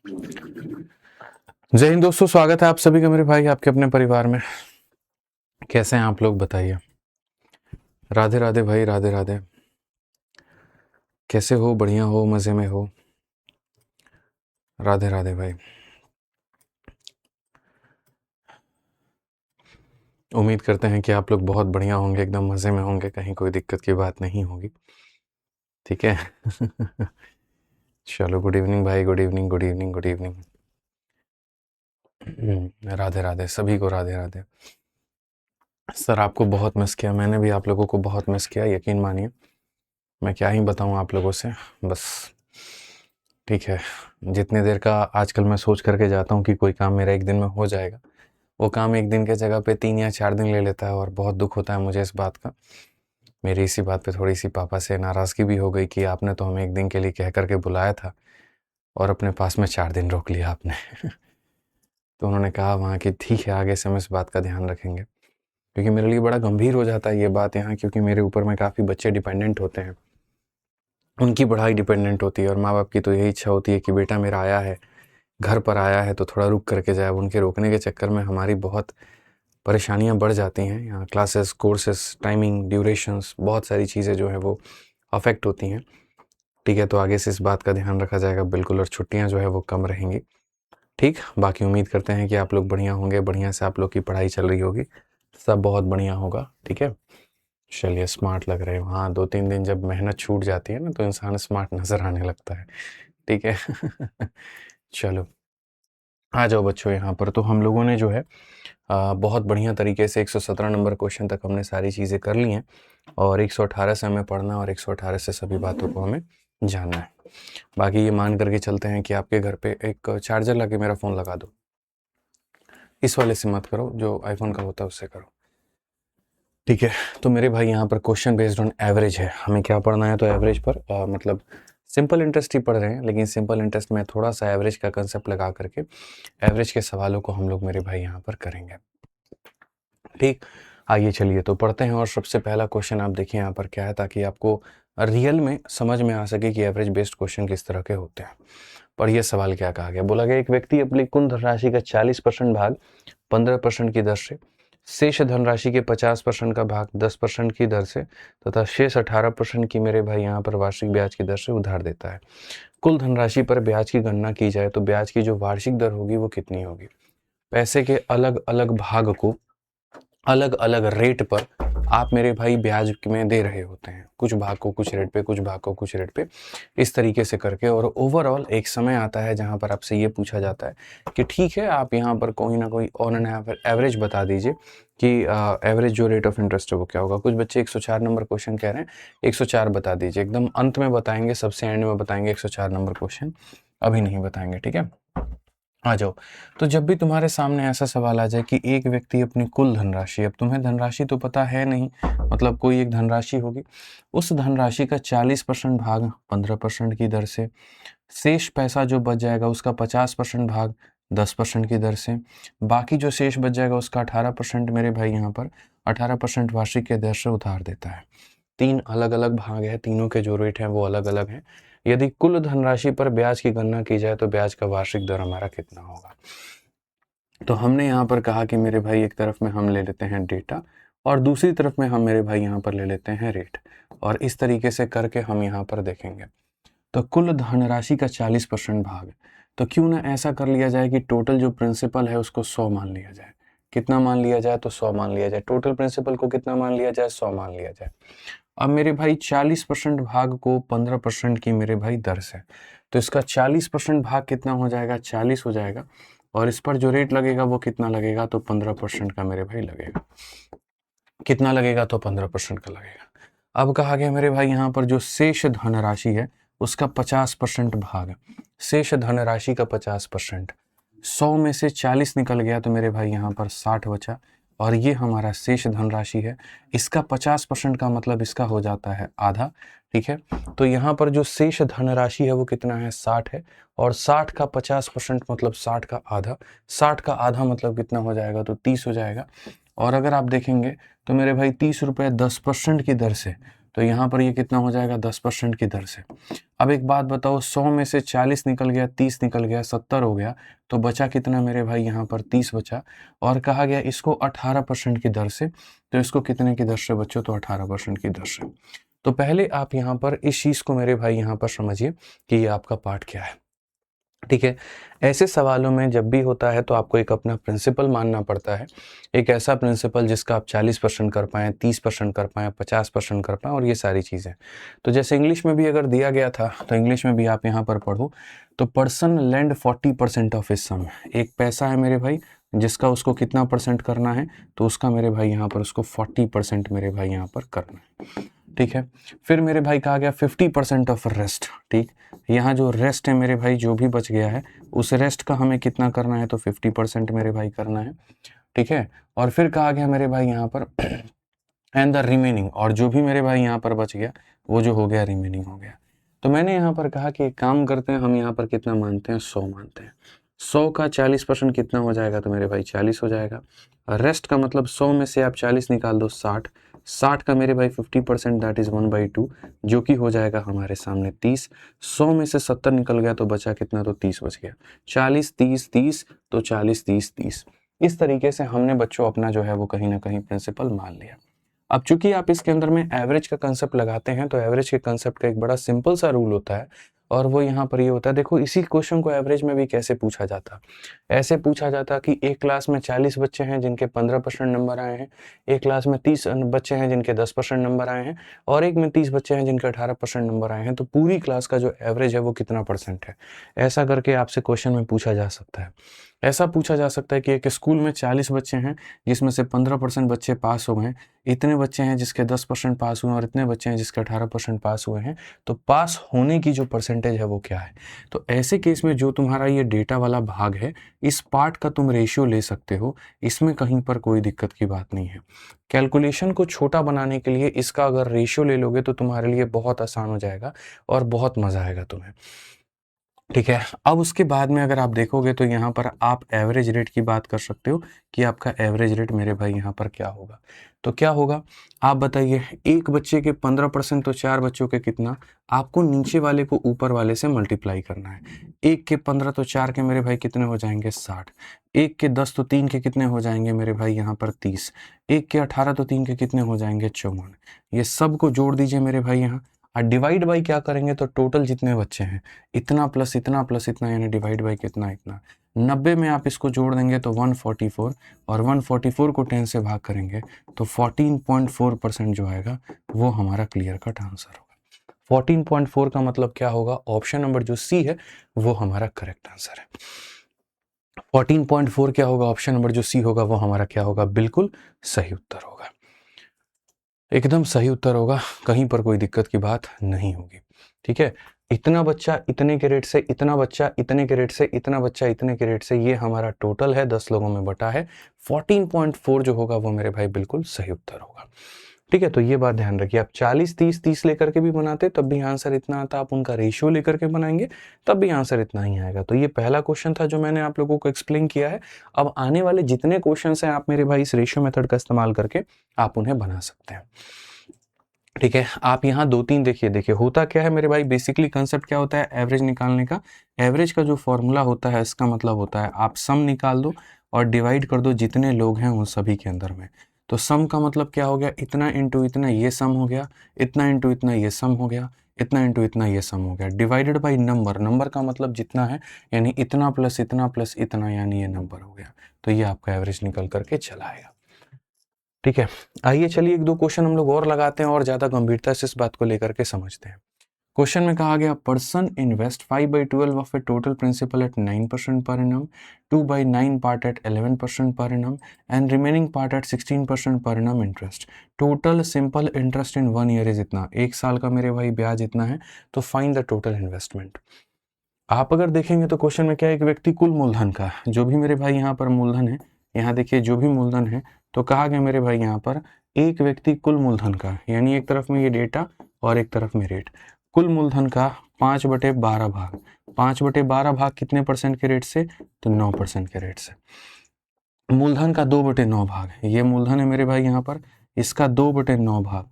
जय हिंद दोस्तों, स्वागत है आप सभी का मेरे भाई आपके अपने परिवार में। कैसे हैं आप लोग बताइए। राधे राधे भाई, राधे राधे। कैसे हो? बढ़िया हो? मज़े में हो? राधे राधे भाई। उम्मीद करते हैं कि आप लोग बहुत बढ़िया होंगे, एकदम मज़े में होंगे, कहीं कोई दिक्कत की बात नहीं होगी। ठीक है। चलो, गुड इवनिंग भाई, good evening, good evening, good evening. Radhe Radhe सभी को, राधे राधे। सर आपको बहुत मिस किया, मैंने भी आप लोगों को बहुत मिस किया, यकीन मानिए। मैं क्या ही बताऊं आप लोगों से, बस। ठीक है। जितनी देर का आजकल मैं सोच करके जाता हूँ कि कोई काम मेरा एक दिन में हो जाएगा, वो काम एक दिन के जगह पे 3 या 4 दिन ले लेता है, और बहुत दुख होता है मुझे इस बात का। मेरी इसी बात पे थोड़ी सी पापा से नाराज़गी भी हो गई कि आपने तो हमें एक दिन के लिए कह करके बुलाया था और अपने पास में 4 दिन रोक लिया आपने। तो उन्होंने कहा वहाँ कि ठीक है, आगे से हम इस बात का ध्यान रखेंगे, क्योंकि मेरे लिए बड़ा गंभीर हो जाता है ये बात यहाँ, क्योंकि मेरे ऊपर में काफ़ी बच्चे डिपेंडेंट होते हैं, उनकी पढ़ाई डिपेंडेंट होती है, और माँ बाप की तो यही इच्छा होती है कि बेटा मेरा आया है, घर पर आया है तो थोड़ा रुक करके जाए। अब उनके रोकने के चक्कर में हमारी बहुत परेशानियाँ बढ़ जाती हैं। यहाँ क्लासेस, कोर्सेस, टाइमिंग, ड्यूरेशंस, बहुत सारी चीज़ें जो हैं वो अफेक्ट होती हैं। ठीक है, तो आगे से इस बात का ध्यान रखा जाएगा बिल्कुल, और छुट्टियाँ जो है वो कम रहेंगी। ठीक, बाकी उम्मीद करते हैं कि आप लोग बढ़िया होंगे, बढ़िया से आप लोग की पढ़ाई चल रही होगी, सब बहुत बढ़िया होगा। ठीक है, चलिए, स्मार्ट लग रहे हो। हाँ, 2-3 दिन जब मेहनत छूट जाती है ना तो इंसान स्मार्ट नज़र आने लगता है। ठीक है। चलो, आ जाओ बच्चों यहाँ पर। तो हम लोगों ने जो है बहुत बढ़िया तरीके से 117 नंबर क्वेश्चन तक हमने सारी चीज़ें कर ली हैं, और 118 से हमें पढ़ना है, और 118 से सभी बातों को हमें जानना है। बाकी ये मान करके चलते हैं कि आपके घर पे एक चार्जर लगे, मेरा फ़ोन लगा दो। इस वाले से मत करो, जो आईफोन का होता है उससे करो। ठीक है, तो मेरे भाई यहाँ पर क्वेश्चन बेस्ड ऑन एवरेज है। हमें क्या पढ़ना है? तो एवरेज पर मतलब सिंपल इंटरेस्ट ही पढ़ रहे हैं, लेकिन सिंपल इंटरेस्ट में थोड़ा सा एवरेज का कंसेप्ट लगा करके एवरेज के सवालों को हम लोग मेरे भाई यहाँ पर करेंगे। ठीक, आइए चलिए तो पढ़ते हैं। और सबसे पहला क्वेश्चन आप देखिए यहाँ पर क्या है, ताकि आपको रियल में समझ में आ सके कि एवरेज बेस्ड क्वेश्चन किस तरह के होते हैं। पढ़िए सवाल क्या कहा गया। बोला गया एक व्यक्ति अपनी कुल धनराशि का 40% भाग 15% की दर से, शेष धनराशि के 50% का भाग 10% की दर से तथा शेष 18% की मेरे भाई यहाँ पर वार्षिक ब्याज की दर से उधार देता है। कुल धनराशि पर ब्याज की गणना की जाए तो ब्याज की जो वार्षिक दर होगी वो कितनी होगी? पैसे के अलग अलग भाग को अलग अलग रेट पर आप मेरे भाई ब्याज में दे रहे होते हैं, कुछ भाग को कुछ रेट पे, कुछ भाग को कुछ रेट पे, इस तरीके से करके। और ओवरऑल एक समय आता है जहां पर आपसे ये पूछा जाता है कि ठीक है, आप यहाँ पर कोई ना कोई ऑन एन एवरेज बता दीजिए कि एवरेज जो रेट ऑफ इंटरेस्ट है वो क्या होगा। कुछ बच्चे 104 नंबर क्वेश्चन कह रहे हैं, 104 बता दीजिए। एकदम अंत में बताएंगे, सबसे एंड में बताएंगे 104 नंबर क्वेश्चन, अभी नहीं बताएंगे। ठीक है, आ जाओ। तो जब भी तुम्हारे सामने ऐसा सवाल आ जाए कि एक व्यक्ति अपनी कुल धनराशि, अब तुम्हें धनराशि तो पता है नहीं, मतलब कोई एक धनराशि होगी, उस धनराशि का 40% भाग 15% की दर से, शेष पैसा जो बच जाएगा उसका 50% भाग 10% की दर से, बाकी जो शेष बच जाएगा उसका 18% मेरे भाई यहाँ पर 18% वार्षिक के दर से उधार देता है। 3 अलग अलग भाग है, तीनों के जो रेट हैं वो अलग अलग हैं। यदि कुल धनराशि पर ब्याज की गणना की जाए तो ब्याज का वार्षिक दर हमारा कितना होगा? तो हमने यहाँ पर कहा कि मेरे भाई एक तरफ में हम ले लेते हैं डेटा, और दूसरी तरफ में हम मेरे भाई यहाँ पर ले लेते हैं रेट, और इस तरीके से करके हम यहाँ पर देखेंगे। तो कुल धनराशि का 40% भाग है, तो क्यों ना ऐसा कर लिया जाए कि टोटल जो प्रिंसिपल है उसको 100 मान लिया जाए। कितना मान लिया जाए? तो 100 मान लिया जाए। टोटल प्रिंसिपल को कितना मान लिया जाए? 100 मान लिया जाए। अब मेरे भाई 40% भाग को 15% की मेरे भाई दर से, तो इसका 40% भाग कितना हो जाएगा? 40 हो जाएगा, और इस पर जो रेट लगेगा वो कितना लगेगा? तो 15% का मेरे भाई लगेगा। कितना लगेगा? तो 15% का लगेगा। अब कहा गया मेरे भाई यहाँ पर जो शेष धनराशि है उसका 50% भाग, शेष धनराशि का 50%, 100 में से 40 निकल गया तो मेरे भाई यहाँ पर 60 बचा, और ये हमारा शेष धनराशि है। इसका 50% का मतलब इसका हो जाता है आधा। ठीक है, तो यहाँ पर जो शेष धनराशि है वो कितना है? 60 है, और 60 का 50% मतलब 60 का आधा, 60 का आधा मतलब कितना हो जाएगा? तो 30 हो जाएगा। और अगर आप देखेंगे तो मेरे भाई 30 रुपये 10% की दर से तो यहाँ पर ये कितना हो जाएगा 10% की दर से। अब एक बात बताओ, 100 में से 40 निकल गया, 30 निकल गया, 70 हो गया, तो बचा कितना मेरे भाई यहाँ पर 30 बचा। और कहा गया इसको 18% की दर से, तो इसको कितने की दर से बच्चों, तो 18% की दर से। तो पहले आप यहाँ पर इस चीज़ को मेरे भाई यहाँ पर समझिए कि ये आपका पार्ट क्या है। ठीक है, ऐसे सवालों में जब भी होता है तो आपको एक अपना प्रिंसिपल मानना पड़ता है, एक ऐसा प्रिंसिपल जिसका आप 40% कर पाएँ, 30% कर पाएँ, 50% कर पाएँ और ये सारी चीज़ें। तो जैसे इंग्लिश में भी अगर दिया गया था तो इंग्लिश में भी आप यहाँ पर पढ़ो, तो पर्सन लैंड 40% ऑफ हिज सम। एक पैसा है मेरे भाई जिसका उसको कितना परसेंट करना है, तो उसका मेरे भाई यहाँ पर उसको 40% मेरे भाई यहाँ पर करना है। ठीक है, फिर मेरे भाई कहा गया 50% ऑफ रेस्ट। ठीक, यहाँ जो रेस्ट है मेरे भाई, जो भी बच गया है उस रेस्ट का हमें कितना करना है, तो 50% मेरे भाई करना है। ठीक है, और फिर कहा गया मेरे भाई यहाँ पर एंड द रिमेनिंग, और जो भी मेरे भाई यहाँ पर बच गया वो जो हो गया रिमेनिंग हो गया। तो मैंने यहाँ पर कहा कि एक काम करते हैं, हम यहाँ पर कितना मानते हैं, 100 मानते हैं। 100 का 40% कितना हो जाएगा, तो मेरे भाई 40 हो जाएगा। रेस्ट का मतलब 100 में से आप 40 निकाल दो, 60। 60 का मेरे भाई 50% दैट इज़ 1/2, जो कि हो जाएगा हमारे सामने 30। 100 में से 70 निकल गया तो बचा कितना, तो 30 बच गया। 40 30 30, तो 40 30 30। इस तरीके से हमने बच्चों अपना जो है वो कहीं ना कहीं प्रिंसिपल मान लिया। अब चूंकि आप इसके अंदर में एवरेज का कंसेप्ट लगाते हैं, तो एवरेज के कंसेप्ट का एक बड़ा सिंपल सा रूल होता है, और वो यहाँ पर ये होता है। देखो, इसी क्वेश्चन को एवरेज में भी कैसे पूछा जाता, ऐसे पूछा जाता कि एक क्लास में 40 बच्चे हैं जिनके 15% नंबर आए हैं, एक क्लास में 30 बच्चे हैं जिनके 10% नंबर आए हैं, और एक में 30 बच्चे हैं जिनके 18% नंबर आए हैं, तो पूरी क्लास का जो एवरेज है वो कितना परसेंट है। ऐसा करके आपसे क्वेश्चन में पूछा जा सकता है। ऐसा पूछा जा सकता है कि एक स्कूल में 40 बच्चे हैं जिसमें से 15% बच्चे पास हो गए, इतने बच्चे हैं जिसके 10% पास हुए, और इतने बच्चे हैं जिसके 18% पास हुए हैं, तो पास होने की जो परसेंटेज है वो क्या है। तो ऐसे केस में जो तुम्हारा ये डेटा वाला भाग है, इस पार्ट का तुम रेशियो ले सकते हो, इसमें कहीं पर कोई दिक्कत की बात नहीं है। कैलकुलेशन को छोटा बनाने के लिए इसका अगर रेशियो ले लोगे तो तुम्हारे लिए बहुत आसान हो जाएगा और बहुत मज़ा आएगा तुम्हें। ठीक है, अब उसके बाद में अगर आप देखोगे तो यहाँ पर आप एवरेज रेट की बात कर सकते हो कि आपका एवरेज रेट मेरे भाई यहाँ पर क्या होगा। तो क्या होगा, आप बताइए, एक बच्चे के 15% तो 4 बच्चों के कितना, आपको नीचे वाले को ऊपर वाले से मल्टीप्लाई करना है। एक के 15 तो 4 के मेरे भाई कितने हो जाएंगे, 60। एक के 10 तो 3 के कितने हो जाएंगे मेरे भाई यहाँ पर 30। एक के 18 तो 3 के कितने हो जाएंगे, 54। ये सब को जोड़ दीजिए मेरे भाई यहाँ, और डिवाइड बाई क्या करेंगे, तो टोटल जितने बच्चे हैं, इतना प्लस इतना प्लस इतना, यानी डिवाइड बाई कितना, इतना। 90 में आप इसको जोड़ देंगे तो 144, और 144 को 10 से भाग करेंगे तो 14.4% जो आएगा वो हमारा क्लियर कट आंसर होगा। 14.4 का मतलब क्या होगा, ऑप्शन नंबर जो सी है वो हमारा करेक्ट आंसर है। 14.4 क्या होगा, ऑप्शन नंबर जो सी होगा वो हमारा क्या होगा, बिल्कुल सही उत्तर होगा, एकदम सही उत्तर होगा, कहीं पर कोई दिक्कत की बात नहीं होगी। ठीक है, इतना बच्चा इतने के रेट से, इतना बच्चा इतने के रेट से, इतना बच्चा इतने के रेट से, ये हमारा टोटल है, 10 लोगों में बटा है। 14.4 जो होगा वो मेरे भाई बिल्कुल सही उत्तर होगा। ठीक है, तो ये बात ध्यान रखिए, आप 40 30 30 लेकर के भी बनाते तब भी आंसर इतना आता, आप उनका रेशियो लेकर के बनाएंगे तब भी आंसर इतना ही आएगा। तो ये पहला क्वेश्चन था जो मैंने आप लोगों को एक्सप्लेन किया है। अब आने वाले जितने क्वेश्चन हैं आप मेरे भाई इस रेशियो मेथड का इस्तेमाल करके आप उन्हें बना सकते हैं। ठीक है, आप यहाँ 2-3 देखिए होता क्या है मेरे भाई, बेसिकली कंसेप्ट क्या होता है एवरेज निकालने का। एवरेज का जो फॉर्मूला होता है, इसका मतलब होता है आप सम निकाल दो और डिवाइड कर दो जितने लोग हैं उन सभी के अंदर में। तो सम का मतलब क्या हो गया, इतना इंटू इतना ये सम हो गया, इतना इंटू इतना ये सम हो गया, इतना इंटू इतना ये सम हो गया, डिवाइडेड बाई नंबर। नंबर का मतलब जितना है, यानी इतना प्लस इतना, यानी ये नंबर हो गया। तो ये आपका एवरेज निकल करके चला आएगा। ठीक है, आइए चलिए 1-2 क्वेश्चन हम लोग और लगाते हैं और ज़्यादा गंभीरता से इस बात को लेकर के समझते हैं। क्वेश्चन में कहा गया, person invest 5/12 of a total principal at 9% per annum, 2/9 part at 11% per annum, and remaining part at 16% per annum interest. Total simple interest in 1 year is इतना, 1 साल का मेरे भाई ब्याज इतना है, तो फाइंड द टोटल इन्वेस्टमेंट। आप अगर देखेंगे तो क्वेश्चन में क्या है, एक व्यक्ति कुल मूलधन का, जो भी मेरे भाई यहाँ पर मूलधन है, यहाँ देखिए जो भी मूलधन है, तो कहा गया मेरे भाई यहाँ पर एक व्यक्ति कुल मूलधन का, यानी एक तरफ में ये डेटा और एक तरफ में रेट, कुल मूलधन का 5/12 भाग, 5/12 भाग कितने परसेंट के रेट से, तो 9% के रेट से। मूलधन का 2/9 भाग, ये मूलधन है मेरे भाई यहाँ पर, इसका 2/9 भाग,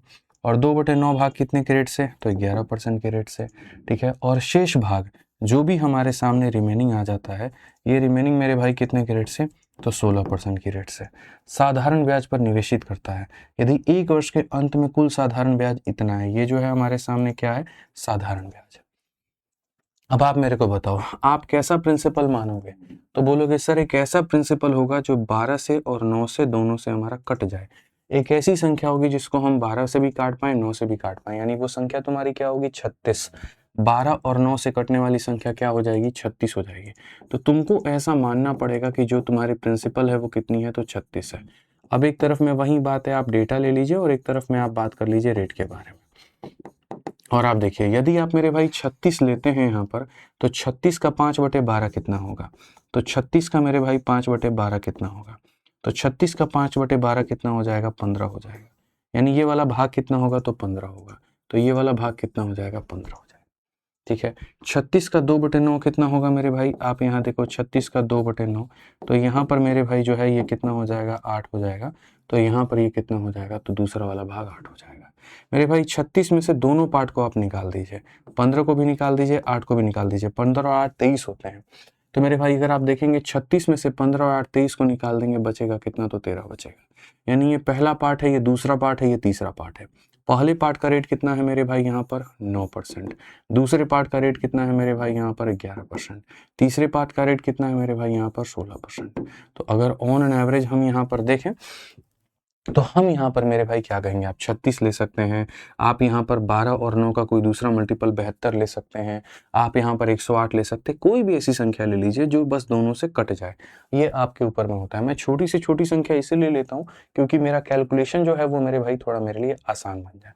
और 2/9 भाग कितने के रेट से, तो 11% के रेट से, ठीक है। और शेष भाग जो भी हमारे सामने रिमेनिंग आ जाता है, ये रिमेनिंग मेरे भाई कितने के रेट से, तो 16% की रेट से साधारण ब्याज पर निवेशित करता है। यदि एक वर्ष के अंत में कुल साधारण ब्याज इतना है, ये जो है हमारे सामने क्या है, साधारण ब्याज। अब आप मेरे को बताओ, आप कैसा प्रिंसिपल मानोगे, तो बोलोगे सर एक ऐसा प्रिंसिपल होगा जो 12 से और 9 से दोनों से हमारा कट जाए। एक ऐसी संख्या होगी जिसको हम 12 से भी काट पाए, 9 से भी काट पाए, यानी वो संख्या तुम्हारी क्या होगी, 36। 12 और 9 से कटने वाली संख्या क्या हो जाएगी, 36 हो जाएगी। तो तुमको ऐसा मानना पड़ेगा कि जो तुम्हारी प्रिंसिपल है वो कितनी है, तो 36 है। अब एक तरफ में वही बात है, आप डेटा ले लीजिए और एक तरफ में आप बात कर लीजिए रेट के बारे में। और आप देखिए, यदि आप मेरे भाई 36 लेते हैं यहाँ पर, तो 36 का 5/12 कितना होगा, तो 36 का मेरे भाई 5/12 कितना होगा, तो 36 का 5/12 कितना हो जाएगा, 15 हो जाएगा। यानी ये वाला भाग कितना होगा, तो 15 होगा। तो ये वाला भाग कितना हो जाएगा, 15 हो जाएगा, ठीक है। 36 का 2/9 कितना होगा मेरे भाई, आप यहाँ देखो 36 का 2/9, तो यहाँ पर मेरे भाई जो है ये कितना हो जाएगा, 8 हो जाएगा। तो यहाँ पर ये कितना हो जाएगा, तो दूसरा वाला भाग 8 हो जाएगा। मेरे भाई 36 में से दोनों पार्ट को आप निकाल दीजिए, 15 को भी निकाल दीजिए, 8 को भी निकाल दीजिए। 15 और 8 23 होते हैं। तो मेरे भाई अगर आप देखेंगे 36 में से 15 और 8 23 को निकाल देंगे, बचेगा कितना, तो 13 बचेगा। यानी ये पहला पार्ट है, ये दूसरा पार्ट है, ये तीसरा पार्ट है। पहले पार्ट का रेट कितना है मेरे भाई यहाँ पर, 9%। दूसरे पार्ट का रेट कितना है मेरे भाई यहाँ पर, 11%। तीसरे पार्ट का रेट कितना है मेरे भाई यहाँ पर, 16%। तो अगर ऑन एन एवरेज हम यहाँ पर देखें, तो हम यहाँ पर मेरे भाई क्या कहेंगे, आप 36 ले सकते हैं, आप यहाँ पर 12 और 9 का कोई दूसरा मल्टीपल 72 ले सकते हैं, आप यहाँ पर 108 ले सकते हैं, कोई भी ऐसी संख्या ले लीजिए जो बस दोनों से कट जाए। ये आपके ऊपर में होता है। मैं छोटी से छोटी संख्या इसीलिए लेता हूँ क्योंकि मेरा कैलकुलेशन जो है वो मेरे भाई थोड़ा मेरे लिए आसान बन जाए।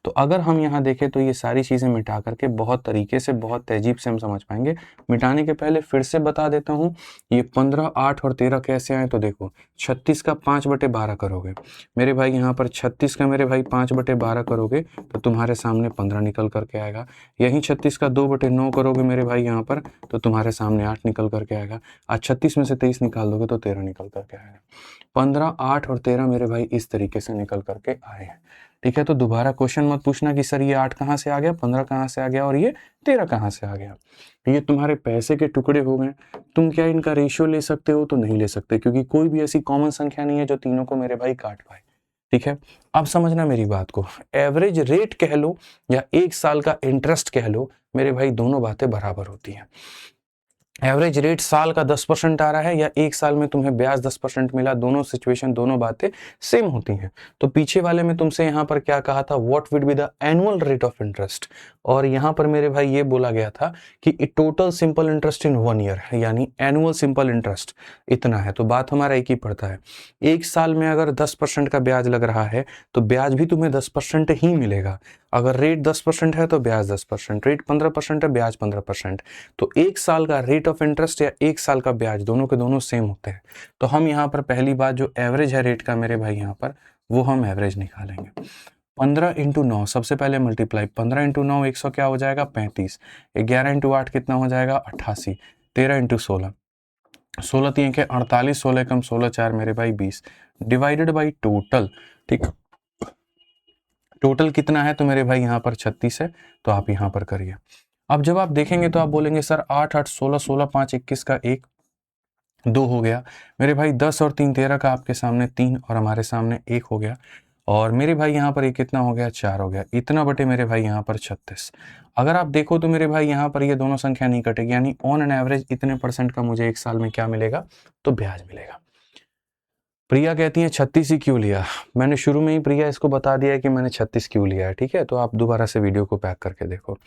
तो अगर हम यहाँ देखें तो ये सारी चीज़ें मिटा करके बहुत तरीके से, बहुत तहजीब से हम समझ पाएंगे। मिटाने के पहले फिर से बता देता हूँ, ये 15, 8 और 13 कैसे आए, तो देखो 36 का 5/12 करोगे मेरे भाई, यहाँ पर 36 का मेरे भाई 5/12 करोगे तो तुम्हारे सामने 15 निकल करके आएगा। यहीं 36 का 2/9 करोगे मेरे भाई यहाँ पर, तो तुम्हारे सामने 8 निकल करके आएगा। आज 36 में से 23 निकाल दोगे तो 13 निकल करके आएगा। 15, 8 और 13 मेरे भाई इस तरीके से निकल करके आए हैं, ठीक है। तो दोबारा क्वेश्चन मत पूछना कि सर ये 8 कहाँ से आ गया, 15 कहाँ से आ गया और ये 13 कहाँ से आ गया। ये तुम्हारे पैसे के टुकड़े हो गए। तुम क्या इनका रेशियो ले सकते हो, तो नहीं ले सकते, क्योंकि कोई भी ऐसी कॉमन संख्या नहीं है जो तीनों को मेरे भाई काट पाए, ठीक है। अब समझना मेरी बात को, एवरेज रेट कह लो या 1 साल का इंटरेस्ट कह लो, मेरे भाई दोनों बातें बराबर होती हैं। एवरेज रेट साल का 10% आ रहा है या 1 साल में तुम्हें ब्याज 10% मिला, दोनों सिचुएशन, दोनों बातें सेम होती हैं। तो पीछे वाले में तुमसे यहाँ पर क्या कहा था, what will be the annual rate of interest, और यहाँ पर मेरे भाई ये बोला गया था कि total simple interest in 1 year, यानी एनुअल सिंपल इंटरेस्ट इतना है। तो बात हमारा एक ही पड़ता है, 1 साल में अगर 10% का ब्याज लग रहा है तो ब्याज भी तुम्हें 10% ही मिलेगा। अगर रेट 10% है तो ब्याज 10%, रेट 15% है, ब्याज 15%। तो 1 साल का रेट ऑफ इंटरेस्ट या 1 साल का ब्याज दोनों के दोनों सेम होते हैं। तो हम यहाँ पर पहली बात जो एवरेज है रेट का मेरे भाई यहाँ पर, वो हम एवरेज निकालेंगे। 15 इंटू 9 सबसे पहले मल्टीप्लाई, 15 इंटू 9 100 क्या हो जाएगा, 35। 11 इंटू 8 कितना हो जाएगा, 88। 13 इंटू 16, 16 3 के 48, 16 कम 16 4 मेरे भाई 20, डिवाइडेड बाई टोटल, ठीक। टोटल कितना है, तो मेरे भाई यहाँ पर 36 है, तो आप यहाँ पर करिए। अब जब आप देखेंगे तो आप बोलेंगे सर 8 8 16 16 5 21 का 1 2 हो गया मेरे भाई, 10 और 3 13 का आपके सामने 3 और हमारे सामने 1 हो गया, और मेरे भाई यहाँ पर ये कितना हो गया, 4 हो गया, इतना बटे मेरे भाई यहाँ पर 36। अगर आप देखो तो मेरे भाई यहाँ पर ये दोनों संख्या नहीं कटेगी, यानी ऑन एन एवरेज इतने % का मुझे 1 साल में क्या मिलेगा, तो ब्याज मिलेगा। प्रिया कहती है 36 ही क्यों लिया, मैंने शुरू में ही प्रिया इसको बता दिया है कि मैंने 36 क्यों लिया है, ठीक है। तो आप दोबारा से वीडियो को बैक करके देखो।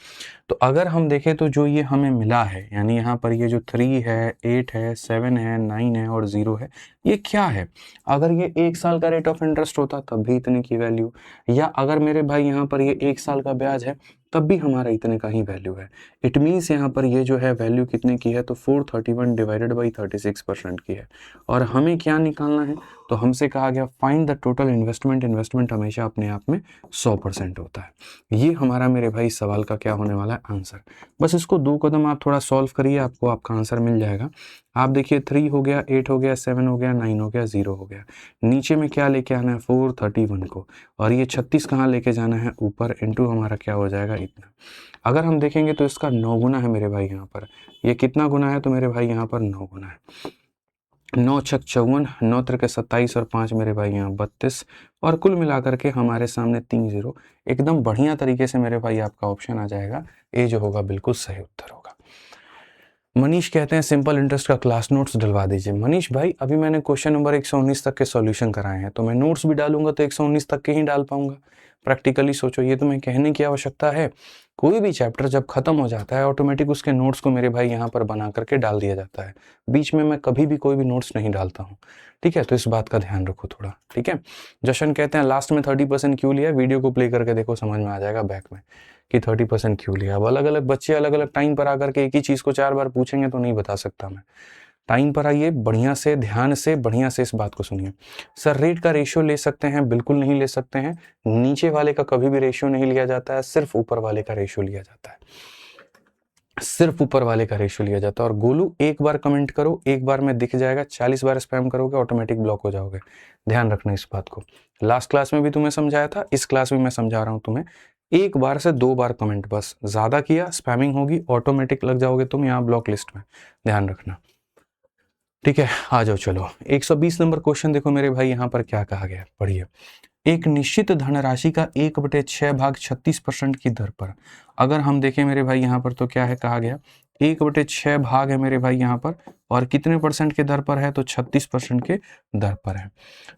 तो अगर हम देखें तो जो ये हमें मिला है, यानी यहाँ पर ये जो 3 है, 8 है, 7 है, 9 है और 0 है, ये क्या है। अगर ये 1 साल का रेट ऑफ इंटरेस्ट होता तब भी इतने की वैल्यू, या अगर मेरे भाई यहाँ पर ये 1 साल का ब्याज है तब भी हमारा इतने का ही वैल्यू है। इट मीन्स यहाँ पर ये जो है वैल्यू कितने की है, तो 431 डिवाइडेड बाई 36% की है। और हमें क्या निकालना है, तो हमसे कहा गया find the total investment. Investment हमेशा अपने आप में 100% होता है। ये हमारा मेरे भाई सवाल का क्या होने वाला है आंसर। बस इसको 2 कदम आप थोड़ा सॉल्व करिए, आपको आपका आंसर मिल जाएगा। आप देखिए 3 हो गया, 8 हो गया, 7 हो गया, 9 हो गया, 0 हो गया। नीचे में क्या लेके आना है 431 को, और ये 36 कहाँ लेके जाना है ऊपर, इनटू हमारा क्या हो जाएगा इतना। अगर हम देखेंगे तो इसका 9 गुना है मेरे भाई यहाँ पर। ये कितना गुना है तो मेरे भाई यहाँ पर 9 गुना है। 9 छक 54, 9 त्रिक 27 और 5 मेरे भाई यहाँ 32, और कुल मिलाकर के हमारे सामने 3 0। एकदम बढ़िया तरीके से मेरे भाई आपका ऑप्शन आ जाएगा, ए जो होगा बिल्कुल सही उत्तर होगा। मनीष कहते हैं सिंपल इंटरेस्ट का क्लास नोट्स डलवा दीजिए। मनीष भाई अभी मैंने क्वेश्चन नंबर 119 तक के सॉल्यूशन कराए हैं, तो मैं नोट्स भी डालूंगा तो 119 तक के ही डाल पाऊंगा। प्रैक्टिकली सोचो, ये तुम्हें कहने की आवश्यकता है। कोई भी चैप्टर जब खत्म हो जाता है ऑटोमेटिक उसके नोट्स को मेरे भाई यहाँ पर बना करके डाल दिया जाता है। बीच में मैं कभी भी कोई भी नोट्स नहीं डालता हूँ, ठीक है, तो इस बात का ध्यान रखो थोड़ा, ठीक है। जशन कहते हैं लास्ट में 30% क्यों लिया, वीडियो को प्ले करके देखो, समझ में आ जाएगा बैक में कि 30% क्यों लिया। अब अलग अलग बच्चे अलग अलग टाइम पर आकर के एक ही चीज़ को 4 बार पूछेंगे तो नहीं बता सकता मैं। टाइम पर आइए, बढ़िया से ध्यान से बढ़िया से इस बात को सुनिए। सर रेट का रेशियो ले सकते हैं, बिल्कुल नहीं ले सकते हैं। नीचे वाले का कभी भी रेशियो नहीं लिया जाता है, सिर्फ ऊपर वाले का रेशियो लिया जाता है, सिर्फ ऊपर वाले का रेशियो लिया जाता है। और गोलू एक बार कमेंट करो, एक बार में दिख जाएगा, 40 बार स्पैम करोगे ऑटोमेटिक ब्लॉक हो जाओगे। ध्यान रखना इस बात को। लास्ट क्लास में भी तुम्हें समझाया था, इस क्लास में मैं समझा रहा हूं तुम्हें। 1 बार से 2 बार कमेंट, बस ज्यादा किया स्पैमिंग होगी, ऑटोमेटिक लग जाओगे तुम यहाँ ब्लॉक लिस्ट में, ध्यान रखना, ठीक है। आ जाओ चलो 120 नंबर क्वेश्चन देखो मेरे भाई, यहाँ पर क्या कहा गया है, पढ़िए। एक निश्चित धनराशि का 1/6 भाग 36% की दर पर, अगर हम देखें मेरे भाई यहाँ पर तो क्या है कहा गया, 1/6 भाग है मेरे भाई यहाँ पर, और कितने परसेंट के दर पर है तो 36% के दर पर है।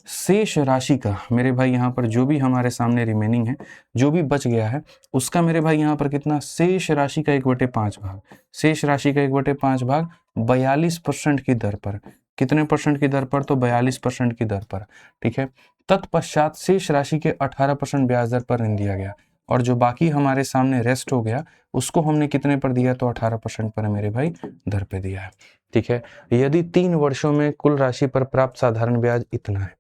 शेष राशि का मेरे भाई यहाँ पर जो भी हमारे सामने रिमेनिंग है, जो भी बच गया है उसका मेरे भाई यहाँ पर कितना, शेष राशि का 1/5 भाग, शेष राशि का 1/5 भाग 42% की दर पर। कितने परसेंट की दर पर तो 42% की दर पर, ठीक है। तत्पश्चात शेष राशि के 18% ब्याज दर पर ऋण दिया गया, और जो बाकी हमारे सामने रेस्ट हो गया उसको हमने कितने पर दिया तो 18% पर मेरे भाई दर पे दिया है, ठीक है। यदि 3 वर्षों में कुल राशि पर प्राप्त साधारण ब्याज इतना है।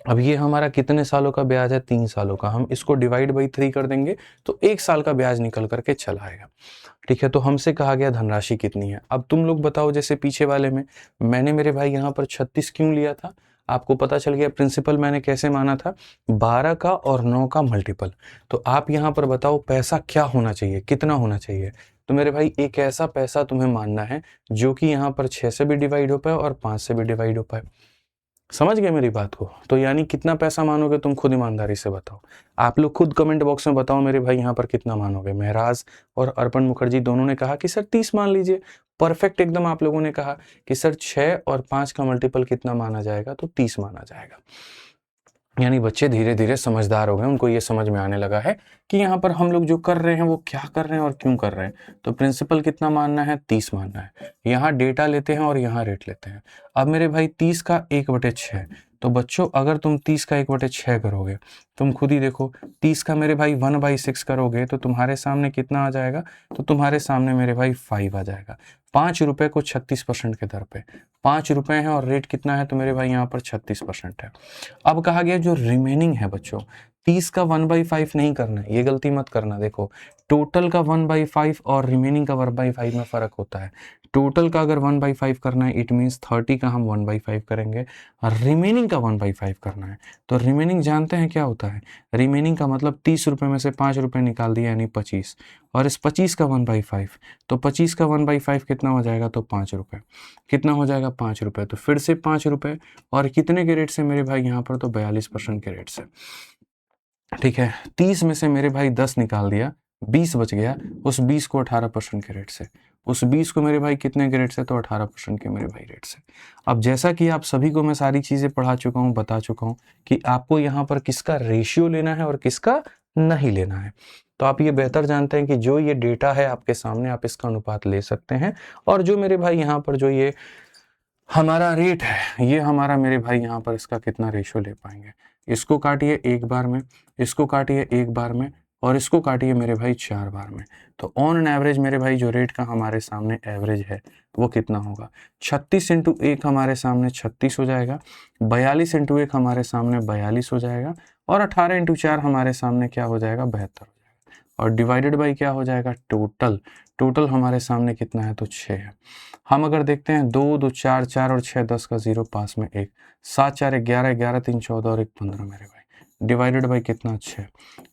अब ये हमारा कितने सालों का ब्याज है, 3 सालों का। हम इसको डिवाइड बाई 3 कर देंगे तो 1 साल का ब्याज निकल करके चला आएगा, ठीक है। तो हमसे कहा गया धनराशि कितनी है। अब तुम लोग बताओ, जैसे पीछे वाले में मैंने मेरे भाई यहाँ पर 36 क्यों लिया था, आपको पता चल गया प्रिंसिपल मैंने कैसे माना था, 12 का और 9 का मल्टीपल। तो आप यहाँ पर बताओ पैसा क्या होना चाहिए, कितना होना चाहिए। तो मेरे भाई एक ऐसा पैसा तुम्हें मानना है जो कि यहाँ पर 6 से भी डिवाइड हो पाए और 5 से भी डिवाइड हो पाए। समझ गए मेरी बात को। तो यानी कितना पैसा मानोगे तुम, खुद ईमानदारी से बताओ। आप लोग खुद कमेंट बॉक्स में बताओ मेरे भाई यहाँ पर कितना मानोगे। महराज और अर्पण मुखर्जी दोनों ने कहा कि सर 30 मान लीजिए। परफेक्ट एकदम। आप लोगों ने कहा कि सर 6 और 5 का मल्टीपल कितना माना जाएगा तो 30 माना जाएगा। यानी बच्चे धीरे धीरे समझदार हो गए, उनको ये समझ में आने लगा है कि यहाँ पर हम लोग जो कर रहे हैं वो क्या कर रहे हैं और क्यों कर रहे हैं। तो प्रिंसिपल कितना मानना है, 30 मानना है। यहाँ डेटा लेते हैं और यहाँ रेट लेते हैं। अब मेरे भाई 30 का 1/6, तो बच्चों अगर तुम 30 का 1/6 करोगे, तुम खुद ही देखो, 30 का मेरे भाई 1/6 करोगे तो तुम्हारे सामने कितना आ जाएगा, तो तुम्हारे सामने मेरे भाई 5 आ जाएगा। 5 रुपए को 36% के दर पे 5 रुपए है, और रेट कितना है तो मेरे भाई यहाँ पर 36% है। अब कहा गया जो रिमेनिंग है बच्चों, 30 का 1/5 नहीं करना है, ये गलती मत करना। देखो टोटल का 1/5 और रिमेनिंग का 1/5 में फर्क होता है। टोटल का अगर 1/5 करना है इट मीन्स 30 का हम 1/5 करेंगे, और रिमेनिंग का 1/5 करना है तो रिमेनिंग जानते हैं क्या होता है। रिमेनिंग का मतलब 30 रुपए में से 5 रुपए निकाल दिया यानी 25, और इस 25 का 1/5, तो 25 का 1/5 कितना हो जाएगा तो 5 रुपए। कितना हो जाएगा 5 रुपए। तो फिर से 5 रुपए, और कितने के रेट से मेरे भाई यहाँ पर तो 42% के रेट से, ठीक है। 30 में से मेरे भाई 10 निकाल दिया, 20 बच गया, उस 20 को 18% के रेट से, उस 20 को मेरे भाई कितने के रेट से तो 18% के मेरे भाई रेट से। अब जैसा कि आप सभी को मैं सारी चीज़ें पढ़ा चुका हूँ, बता चुका हूँ कि आपको यहाँ पर किसका रेशियो लेना है और किसका नहीं लेना है, तो आप ये बेहतर जानते हैं कि जो ये डेटा है आपके सामने आप इसका अनुपात ले सकते हैं। और जो मेरे भाई यहाँ पर जो ये हमारा रेट है, ये हमारा मेरे भाई यहाँ पर इसका कितना रेशियो ले पाएंगे। इसको काटिए एक बार में, इसको काटिए एक बार में, और इसको काटिए मेरे भाई 4 बार में। तो ऑन एन एवरेज मेरे भाई जो रेट का हमारे सामने एवरेज है वो कितना होगा? 36 इंटू 1 हमारे सामने 36 हो जाएगा, 42 इंटू 1 हमारे सामने 42 हो जाएगा, और 18 इंटू 4 हमारे सामने क्या हो जाएगा? 72 हो जाएगा। और डिवाइडेड बाई क्या हो जाएगा? टोटल। टोटल हमारे सामने कितना है? तो 6 है। हम अगर देखते हैं 2 2 4 4 और 6 10 का 0 पास में 1, 7 4 11 11 3 14 और 1 15 मेरे भाई, डिवाइडेड बाई कितना? 6।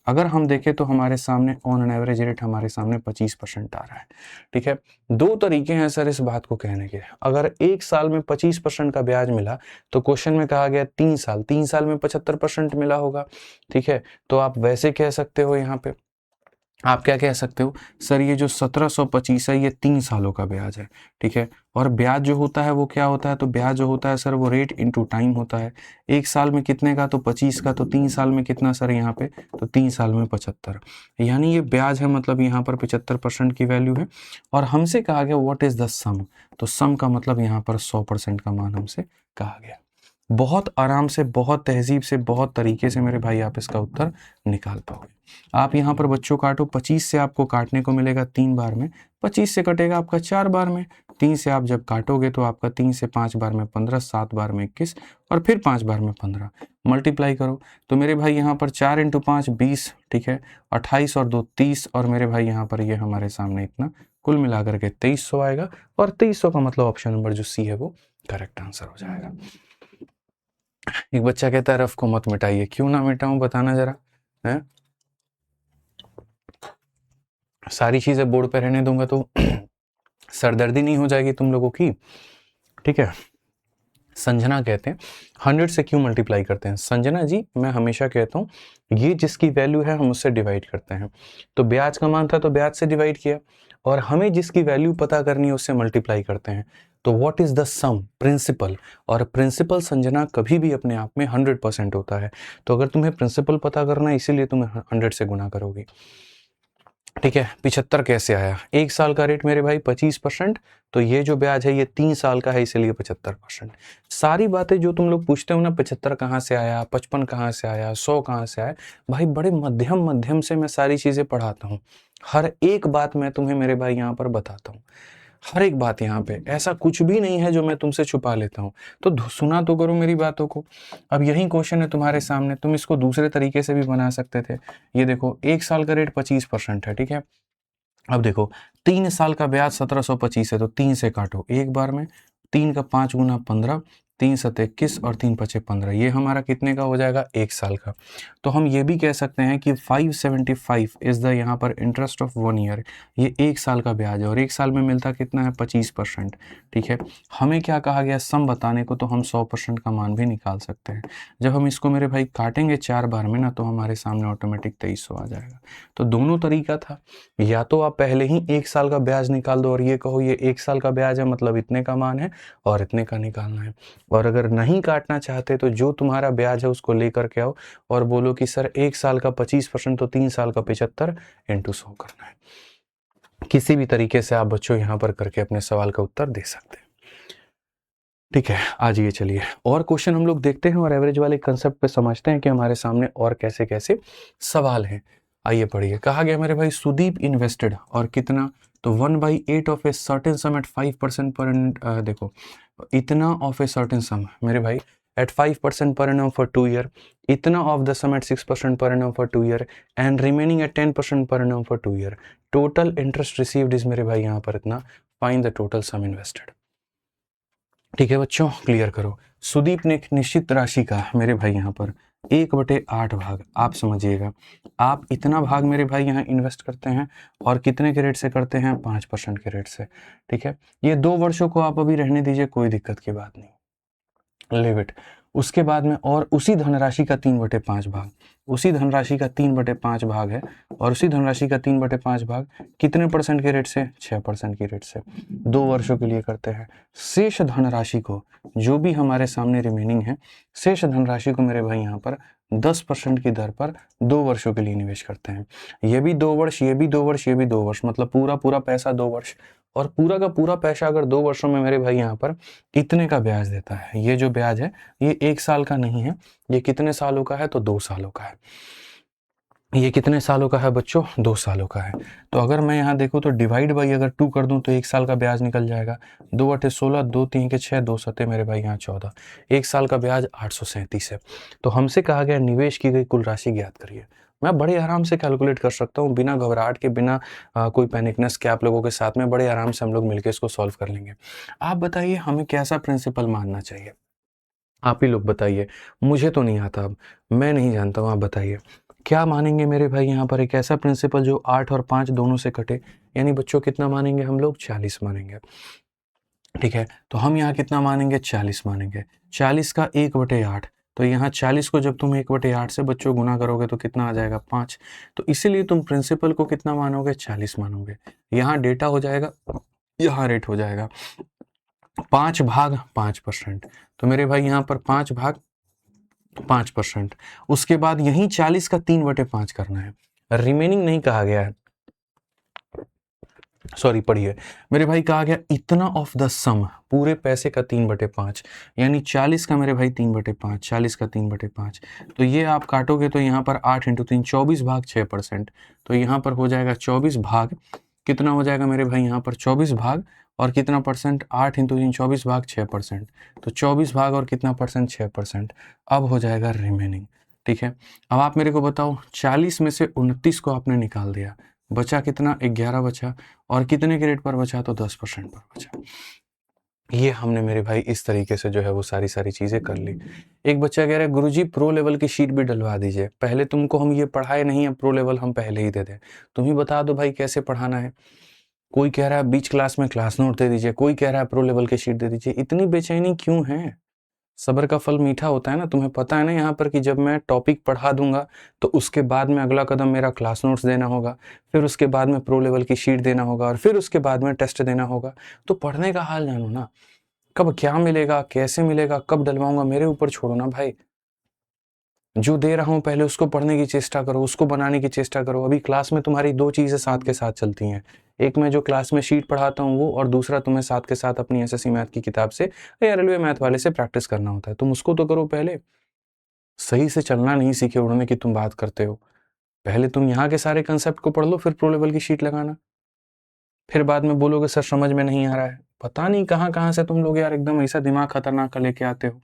अगर हम देखें तो हमारे सामने ऑन एन एवरेज रेट हमारे सामने 25% आ रहा है। ठीक है, दो तरीके हैं सर इस बात को कहने के। अगर एक साल में 25% का ब्याज मिला तो क्वेश्चन में कहा गया 3 साल में 75% मिला होगा। ठीक है, तो आप वैसे कह सकते हो, यहाँ पे आप क्या कह सकते हो? सर ये जो 1725 है ये 3 सालों का ब्याज है। ठीक है, और ब्याज जो होता है वो क्या होता है? तो ब्याज जो होता है सर वो रेट इनटू टाइम होता है। एक साल में कितने का? तो 25 का। तो 3 साल में कितना सर यहाँ पे? तो 3 साल में 75। यानी ये ब्याज है, मतलब यहाँ पर 75% की वैल्यू है। और हमसे कहा गया व्हाट इज द सम, तो सम का मतलब यहाँ पर 100% का मान हमसे कहा गया। बहुत आराम से, बहुत तहजीब से, बहुत तरीके से मेरे भाई आप इसका उत्तर निकाल पाओगे। आप यहाँ पर बच्चों काटो, 25 से आपको काटने को मिलेगा 3 बार में, 25 से कटेगा आपका 4 बार में, 3 से आप जब काटोगे तो आपका 3 से 5 बार में 15, 7 बार में 21 और फिर 5 बार में 15। मल्टीप्लाई करो तो मेरे भाई यहाँ पर 4 इंटू 5 20, ठीक है, 28 और 2 30, और मेरे भाई यहाँ पर ये हमारे सामने इतना कुल मिलाकर के 2300 आएगा। और 2300 का मतलब ऑप्शन नंबर जो सी है वो करेक्ट आंसर हो जाएगा। एक बच्चा कहता है रफ को मत मिटाइए। क्यों ना मिटाऊं, बताना जरा है? सारी चीजें बोर्ड पे रहने दूंगा तो सरदर्दी नहीं हो जाएगी तुम लोगों की। ठीक है, संजना कहते हैं 100 से क्यों मल्टीप्लाई करते हैं? संजना जी मैं हमेशा कहता हूँ ये जिसकी वैल्यू है हम उससे डिवाइड करते हैं। तो ब्याज का मान था तो ब्याज से डिवाइड किया, और हमें जिसकी वैल्यू पता करनी है उससे मल्टीप्लाई करते हैं। तो what is the sum? Principal. और प्रिंसिपल संजना कभी भी अपने आप में 100% होता है। तो अगर तुम्हें प्रिंसिपल पता करना है इसीलिए तुम 100 से गुना करोगे। ठीक है, 75 कैसे आया? एक साल का रेट मेरे भाई 25%, तो ये जो ब्याज है ये 3 साल का है इसलिए 75%। सारी बातें जो तुम लोग पूछते हो ना, 75 कहाँ से आया, 55 कहाँ से आया, 100 कहाँ से आया, भाई बड़े मध्यम मध्यम से मैं सारी चीजें पढ़ाता हूँ। हर एक बात मैं तुम्हें मेरे भाई यहाँ पर बताता हूँ, हर एक बात। यहाँ पे ऐसा कुछ भी नहीं है जो मैं तुमसे छुपा लेता हूँ। तो सुना तो करो मेरी बातों को। अब यही क्वेश्चन है तुम्हारे सामने, तुम इसको दूसरे तरीके से भी बना सकते थे। ये देखो, एक साल का रेट 25% है, ठीक है। अब देखो 3 साल का ब्याज 1725 है, तो 3 से काटो एक बार में, 3 का 5 गुना 15, 3 सत्ते 21 और 3 पचे 15, ये हमारा कितने का हो जाएगा? एक साल का। तो हम ये भी कह सकते हैं कि 575 इज द यहाँ पर इंटरेस्ट ऑफ 1 ईयर, ये एक साल का ब्याज है, और एक साल में मिलता कितना है? 25%। ठीक है, हमें क्या कहा गया? सम बताने को, तो हम 100% का मान भी निकाल सकते हैं। जब हम इसको मेरे भाई काटेंगे 4 बार में ना, तो हमारे सामने ऑटोमेटिक 2300 आ जाएगा। तो दोनों तरीका था, या तो आप पहले ही एक साल का ब्याज निकाल दो और ये कहो ये एक साल का ब्याज है मतलब इतने का मान है और इतने का निकालना है, और अगर नहीं काटना चाहते तो जो तुम्हारा ब्याज है उसको लेकर के आओ और बोलो कि सर एक साल का 25% तो 3 साल का 75 इंटू 100 करना है। किसी भी तरीके से आप बच्चों यहाँ पर करके अपने सवाल का उत्तर दे सकते हैं। ठीक है, आज ये चलिए और क्वेश्चन हम लोग देखते हैं और एवरेज वाले कंसेप्ट पे समझते हैं कि हमारे सामने और कैसे कैसे सवाल हैं। आइए पढ़िए। कहा गया मेरे भाई सुदीप इन्वेस्टेड और कितना? तो 1/8 of a certain sum at 5% per देखो इतना ऑफ ए सर्टेन सम मेरे भाई at 5% per annum for 2 year, इतना of the sum at 6% per annum for 2 year and remaining at 10% per annum for 2 year. Total interest received is मेरे भाई यहाँ पर इतना, find the total sum invested. ठीक है बच्चों, क्लियर करो। सुदीप ने एक निश्चित राशि का मेरे भाई यहाँ पर 1/8 भाग, आप समझिएगा, आप इतना भाग मेरे भाई यहाँ इन्वेस्ट करते हैं और कितने के रेट से करते हैं? 5% के रेट से। ठीक है, ये 2 वर्षों को आप अभी रहने दीजिए, कोई दिक्कत की बात नहीं, लिव इट। उसके बाद में और उसी धनराशि का 3/5 भाग, उसी धनराशि का 3/5 भाग है, और उसी धनराशि का 3/5 भाग कितने % के रेट से? 6% की रेट से 2 वर्षों के लिए करते हैं। शेष धनराशि को, जो भी हमारे सामने रिमेनिंग है, शेष धनराशि को मेरे भाई यहाँ पर 10% की दर पर 2 वर्षों के लिए निवेश करते हैं। ये भी 2 वर्ष, ये भी 2 वर्ष, ये भी 2 वर्ष, मतलब पूरा पूरा पैसा 2 वर्ष, और पूरा का पूरा पैसा अगर 2 वर्षों में मेरे भाई यहाँ पर इतने का ब्याज देता है। ये जो ब्याज है ये 1 साल का नहीं है, ये कितने सालों का है? तो 2 सालों का है। ये कितने सालों का है बच्चों? 2 सालों का है। तो अगर मैं यहाँ देखूँ तो डिवाइड बाई अगर 2 कर दूँ तो 1 साल का ब्याज निकल जाएगा। 2 अठे 16, 2 3 के 6, 2 सत्ते मेरे भाई यहाँ 14। 1 साल का ब्याज 837 है। तो हमसे कहा गया निवेश की गई कुल राशि ज्ञात करिए। मैं बड़े आराम से कैलकुलेट कर सकता हूँ, बिना घबराहट के, बिना कोई पैनिकनेस के आप लोगों के साथ में बड़े आराम से हम लोग मिलकर इसको सॉल्व कर लेंगे। आप बताइए हमें कैसा प्रिंसिपल मानना चाहिए? आप ही लोग बताइए। मुझे तो नहीं आता, अब मैं नहीं जानता हूँ, आप बताइए क्या मानेंगे मेरे भाई? यहाँ पर एक ऐसा प्रिंसिपल जो 8 और 5 दोनों से कटे, यानी बच्चों कितना मानेंगे हम लोग? 40 मानेंगे। ठीक है, तो हम यहाँ कितना मानेंगे? 40 मानेंगे। 40 का 1/8, तो यहाँ 40 को जब तुम 1/8 से बच्चों गुना करोगे तो कितना आ जाएगा? 5। तो इसीलिए तुम प्रिंसिपल को कितना मानोगे? 40 मानोगे। यहाँ डेटा हो जाएगा, यहाँ रेट हो जाएगा। 5 भाग 5%, तो मेरे भाई यहाँ पर 5 भाग 5%। उसके बाद यही 40 का 3/5 करना है। रिमेनिंग नहीं कहा गया है, सॉरी पढ़िए मेरे भाई, कहा गया इतना ऑफ द सम, पूरे पैसे का 3/5, यानी 40 का मेरे भाई 3/5, 40 का 3/5। तो ये आप काटोगे तो यहाँ पर 8 × 3 24 भाग 6%। तो यहाँ पर हो जाएगा 24 भाग, कितना हो जाएगा मेरे भाई? यहाँ पर 24 भाग और कितना परसेंट? 8 × 3 24 भाग 6%। तो 24 भाग और कितना परसेंट? 6%। अब हो जाएगा रिमेनिंग। ठीक है, अब आप मेरे को बताओ, 40 में से 29 को आपने निकाल दिया, बचा कितना? 11 बचा, और कितने के रेट पर बचा? तो 10% पर बचा। ये हमने मेरे भाई इस तरीके से जो है वो सारी चीज़ें कर ली। एक बच्चा कह रहा है गुरुजी प्रो लेवल की शीट भी डलवा दीजिए। पहले तुमको हम ये पढ़ाए नहीं है, प्रो लेवल हम पहले ही दे दें। तुम ही बता दो भाई कैसे पढ़ाना है। कोई कह रहा है बीच क्लास में क्लास नोट दे दीजिए, कोई कह रहा है प्रो लेवल की शीट दे दीजिए। इतनी बेचैनी क्यों है? सब्र का फल मीठा होता है ना। तुम्हें पता है ना यहाँ पर कि जब मैं टॉपिक पढ़ा दूंगा तो उसके बाद में अगला कदम मेरा क्लास नोट्स देना होगा, फिर उसके बाद में प्रो लेवल की शीट देना होगा, और फिर उसके बाद में टेस्ट देना होगा। तो पढ़ने का हाल जानो ना, कब क्या मिलेगा, कैसे मिलेगा, कब डलवाऊंगा, मेरे ऊपर छोड़ो ना भाई। जो दे रहा हूँ पहले उसको पढ़ने की चेष्टा करो, उसको बनाने की चेष्टा करो। अभी क्लास में तुम्हारी 2 चीज़ें साथ के साथ चलती हैं, एक मैं जो क्लास में शीट पढ़ाता हूँ वो, और दूसरा तुम्हें साथ के साथ अपनी एसएससी मैथ की किताब से या रेलवे मैथ वाले से प्रैक्टिस करना होता है। तुम उसको तो करो पहले। सही से चलना नहीं सीखे उड़ने की तुम बात करते हो। पहले तुम यहाँ के सारे कंसेप्ट को पढ़ लो, फिर प्रो लेवल की शीट लगाना। फिर बाद में बोलोगे सर समझ में नहीं आ रहा है। पता नहीं कहाँ से तुम लोग यार एकदम ऐसा दिमाग खतरनाक का लेके आते हो।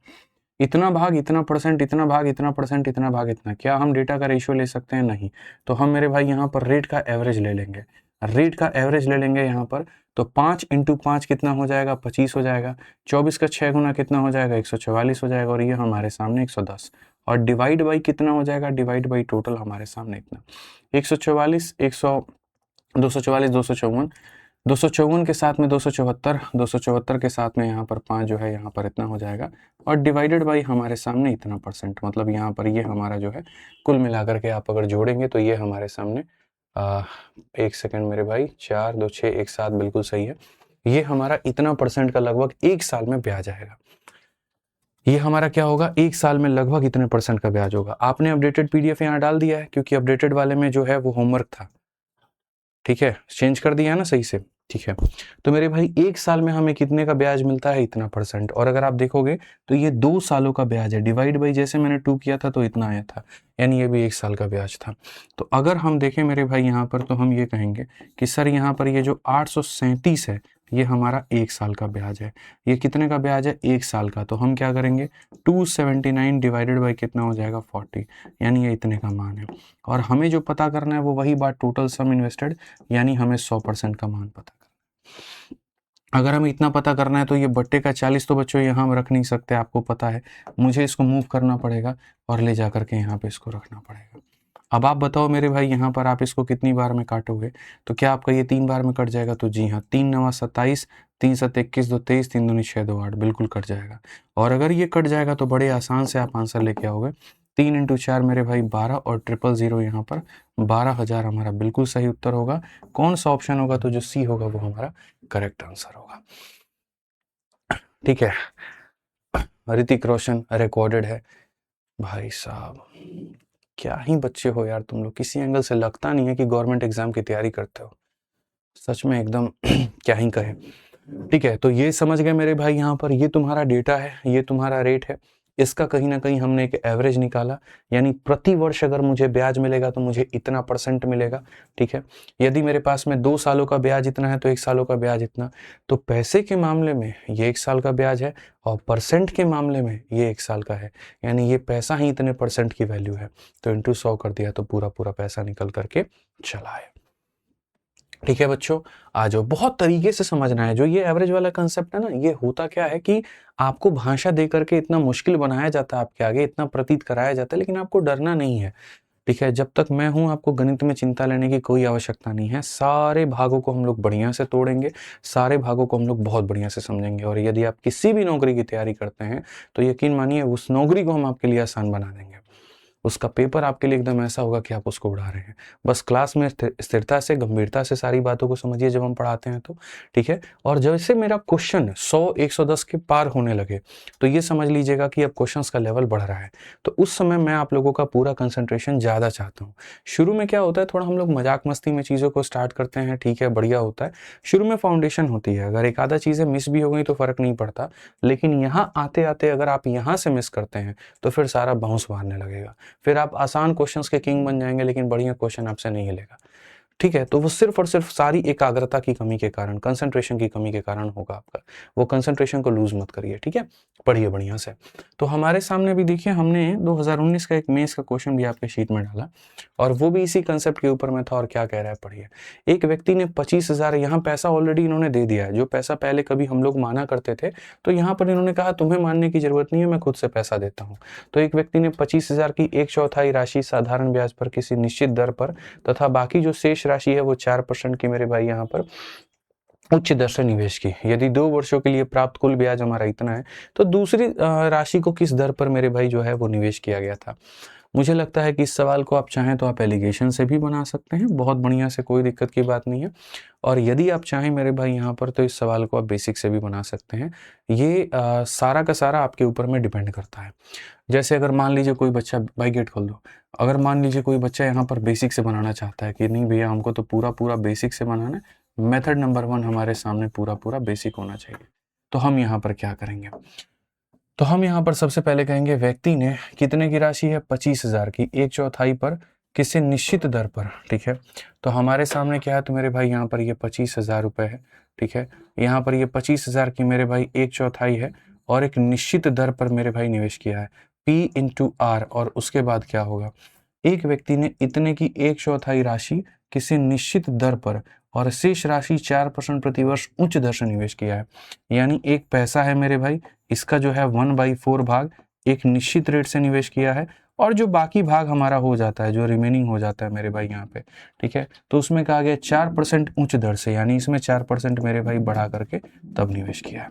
इतना भाग इतना परसेंट, इतना भाग इतना परसेंट, इतना भाग इतना, क्या हम डेटा का रेशियो ले सकते हैं? नहीं। तो हम मेरे भाई यहाँ पर रेट का एवरेज ले लेंगे। रेट का एवरेज ले लेंगे यहाँ पर, तो 5 × 5 कितना हो जाएगा? 25 हो जाएगा। 24 का 6 गुना कितना हो जाएगा? 144 हो जाएगा, और ये हमारे सामने 110। और डिवाइड बाई कितना हो जाएगा? डिवाइड बाई टोटल हमारे सामने इतना 144, 244, 254, 254 के साथ में 274, 274 के साथ में यहाँ पर 5 जो है यहाँ पर इतना हो जाएगा, और डिवाइडेड बाई हमारे सामने इतना परसेंट। मतलब यहाँ पर ये हमारा जो है कुल मिलाकर के आप अगर जोड़ेंगे तो ये हमारे सामने 1 सेकंड मेरे भाई, 4 2 6 1 7, बिल्कुल सही है। ये हमारा इतना परसेंट का लगभग 1 साल में ब्याज आएगा। ये हमारा क्या होगा? 1 साल में लगभग इतने परसेंट का ब्याज होगा। आपने अपडेटेड पीडीएफ यहाँ डाल दिया है, क्योंकि अपडेटेड वाले में जो है वो होमवर्क था। ठीक है, चेंज कर दिया है ना सही से? ठीक है, तो मेरे भाई 1 साल में हमें कितने का ब्याज मिलता है? इतना परसेंट। और अगर आप देखोगे तो ये 2 सालों का ब्याज है। डिवाइड बाई जैसे मैंने 2 किया था तो इतना आया था, यानी ये भी 1 साल का ब्याज था। तो अगर हम देखें मेरे भाई यहाँ पर, तो हम ये कहेंगे कि सर यहाँ पर ये जो 837 है ये हमारा 1 साल का ब्याज है। ये कितने का ब्याज है? 1 साल का। तो हम क्या करेंगे? 279 डिवाइडेड बाई कितना हो जाएगा? 40, यानी ये इतने का मान है। और हमें जो पता करना है वो वही बात, टोटल सम इन्वेस्टेड, यानी हमें 100% का मान पता करना है। अगर हमें इतना पता करना है तो ये बट्टे का 40 तो बच्चों यहाँ हम रख नहीं सकते, आपको पता है। मुझे इसको मूव करना पड़ेगा और ले जा करके यहाँ पे इसको रखना पड़ेगा। अब आप बताओ मेरे भाई, यहाँ पर आप इसको कितनी बार में काटोगे? तो क्या आपका ये 3 बार में कट जाएगा? तो जी हाँ, 3 9 27, 3 7 21, 2 23, 3 दूनी 6, 2 8, बिल्कुल कट जाएगा। और अगर ये कट जाएगा तो बड़े आसान से आप आंसर लेके आओगे। 3 × 4 मेरे भाई 12, और 000 यहाँ पर 12,000 हमारा बिल्कुल सही उत्तर होगा। कौन सा ऑप्शन होगा? तो जो सी होगा वो हमारा करेक्ट आंसर होगा। ठीक है, ऋतिक रोशन रिकॉर्डेड है। भाई साहब क्या ही बच्चे हो यार तुम लोग, किसी एंगल से लगता नहीं है कि गवर्नमेंट एग्जाम की तैयारी करते हो। सच में एकदम क्या ही कहे। ठीक है, तो ये समझ गए मेरे भाई, यहाँ पर ये तुम्हारा डेटा है, ये तुम्हारा रेट है। इसका कहीं ना कहीं हमने एक एवरेज निकाला, यानी प्रति वर्ष अगर मुझे ब्याज मिलेगा तो मुझे इतना % मिलेगा। ठीक है, यदि मेरे पास में 2 सालों का ब्याज इतना है तो 1 सालों का ब्याज इतना। तो पैसे के मामले में ये 1 साल का ब्याज है और % के मामले में ये 1 साल का है, यानी ये पैसा ही इतने % की वैल्यू है। तो इंटू 100 कर दिया तो पूरा पूरा पैसा निकल करके चला है। ठीक है बच्चों, आ जाओ, बहुत तरीके से समझना है। जो ये एवरेज वाला कंसेप्ट है ना, ये होता क्या है कि आपको भाषा दे करके इतना मुश्किल बनाया जाता है, आपके आगे इतना प्रतीत कराया जाता है, लेकिन आपको डरना नहीं है। ठीक है, जब तक मैं हूं आपको गणित में चिंता लेने की कोई आवश्यकता नहीं है। सारे भागों को हम लोग बढ़िया से तोड़ेंगे, सारे भागों को हम लोग बहुत बढ़िया से समझेंगे। और यदि आप किसी भी नौकरी की तैयारी करते हैं तो यकीन मानिए उस नौकरी को हम आपके लिए आसान बना देंगे। उसका पेपर आपके लिए एकदम ऐसा होगा कि आप उसको उड़ा रहे हैं। बस क्लास में स्थिरता से, गंभीरता से सारी बातों को समझिए जब हम पढ़ाते हैं तो। ठीक है, और जैसे मेरा क्वेश्चन 100-110 के पार होने लगे तो ये समझ लीजिएगा कि अब क्वेश्चंस का लेवल बढ़ रहा है। तो उस समय मैं आप लोगों का पूरा कंसंट्रेशन ज़्यादा चाहता हूँ। शुरू में क्या होता है, थोड़ा हम लोग मजाक मस्ती में चीज़ों को स्टार्ट करते हैं, ठीक है, बढ़िया होता है। शुरू में फाउंडेशन होती है, अगर एक आधा चीज़ें मिस भी हो गई तो फ़र्क नहीं पड़ता, लेकिन यहाँ आते आते अगर आप यहाँ से मिस करते हैं तो फिर सारा बाउंस मारने लगेगा। फिर आप आसान क्वेश्चंस के किंग बन जाएंगे, लेकिन बढ़िया क्वेश्चन आपसे नहीं हिलेगा। ठीक है, तो वो सिर्फ और सिर्फ सारी एकाग्रता की कमी के कारण, कंसंट्रेशन की कमी के कारण होगा आपका। वो कंसंट्रेशन को लूज मत करिए। ठीक है, पढ़िए बढ़िया से। तो हमारे सामने भी देखिए, हमने 2019 का एक मेंस का क्वेश्चन भी आपके शीट में डाला और वो भी इसी कंसेप्ट के ऊपर में था। और क्या कह रहा है पढ़िए। एक व्यक्ति ने 25,000, यहाँ पैसा ऑलरेडी इन्होंने दे दिया है, जो पैसा पहले कभी हम लोग माना करते थे, तो यहाँ पर इन्होंने कहा तुम्हें मानने की जरूरत नहीं है, मैं खुद से पैसा देता हूँ। तो एक व्यक्ति ने 25,000 की 1/4 राशि साधारण ब्याज पर किसी निश्चित दर पर तथा बाकी जो शेष राशि है वो 4% की मेरे भाई यहाँ पर उच्च दर से निवेश की। यदि 2 वर्षों के लिए प्राप्त कुल ब्याज हमारा इतना है तो दूसरी राशि को किस दर पर मेरे भाई जो है वो निवेश किया गया था। मुझे लगता है कि इस सवाल को आप चाहें तो आप एलिगेशन से भी बना सकते हैं, बहुत बढ़िया से, कोई दिक्कत की बात नहीं है। और यदि आप चाहें मेरे भाई यहाँ पर तो इस सवाल को आप बेसिक से भी बना सकते हैं। ये सारा का सारा आपके ऊपर में डिपेंड करता है। जैसे अगर मान लीजिए कोई बच्चा, भाई गेट खोल दो, अगर मान लीजिए कोई बच्चा यहाँ पर बेसिक से बनाना चाहता है कि नहीं भैया हमको तो पूरा पूरा बेसिक से बनाना है, मेथड नंबर 1 हमारे सामने पूरा पूरा बेसिक होना चाहिए। तो हम यहाँ पर क्या करेंगे, तो हम यहाँ पर सबसे पहले कहेंगे व्यक्ति ने कितने की राशि है, 25,000 की 1/4 पर किसी निश्चित दर पर। ठीक है, तो हमारे सामने क्या है, तो मेरे भाई यहाँ पर ये 25,000 रुपये है। ठीक है, यहाँ पर ये 25,000 की मेरे भाई 1/4 है और एक निश्चित दर पर मेरे भाई निवेश किया है, P/R। और उसके बाद क्या होगा, एक व्यक्ति ने इतने की 1/4 राशि किसी निश्चित दर पर और शेष राशि 4% प्रतिवर्ष उच्च दर से निवेश किया है। यानी एक पैसा है मेरे भाई, इसका जो है 1/4 भाग एक निश्चित रेट से निवेश किया है और जो बाकी भाग हमारा हो जाता है, जो रिमेनिंग हो जाता है मेरे भाई यहाँ पे, ठीक है, तो उसमें कहा गया 4% उच्च दर से, यानी इसमें 4% मेरे भाई बढ़ा करके तब निवेश किया है।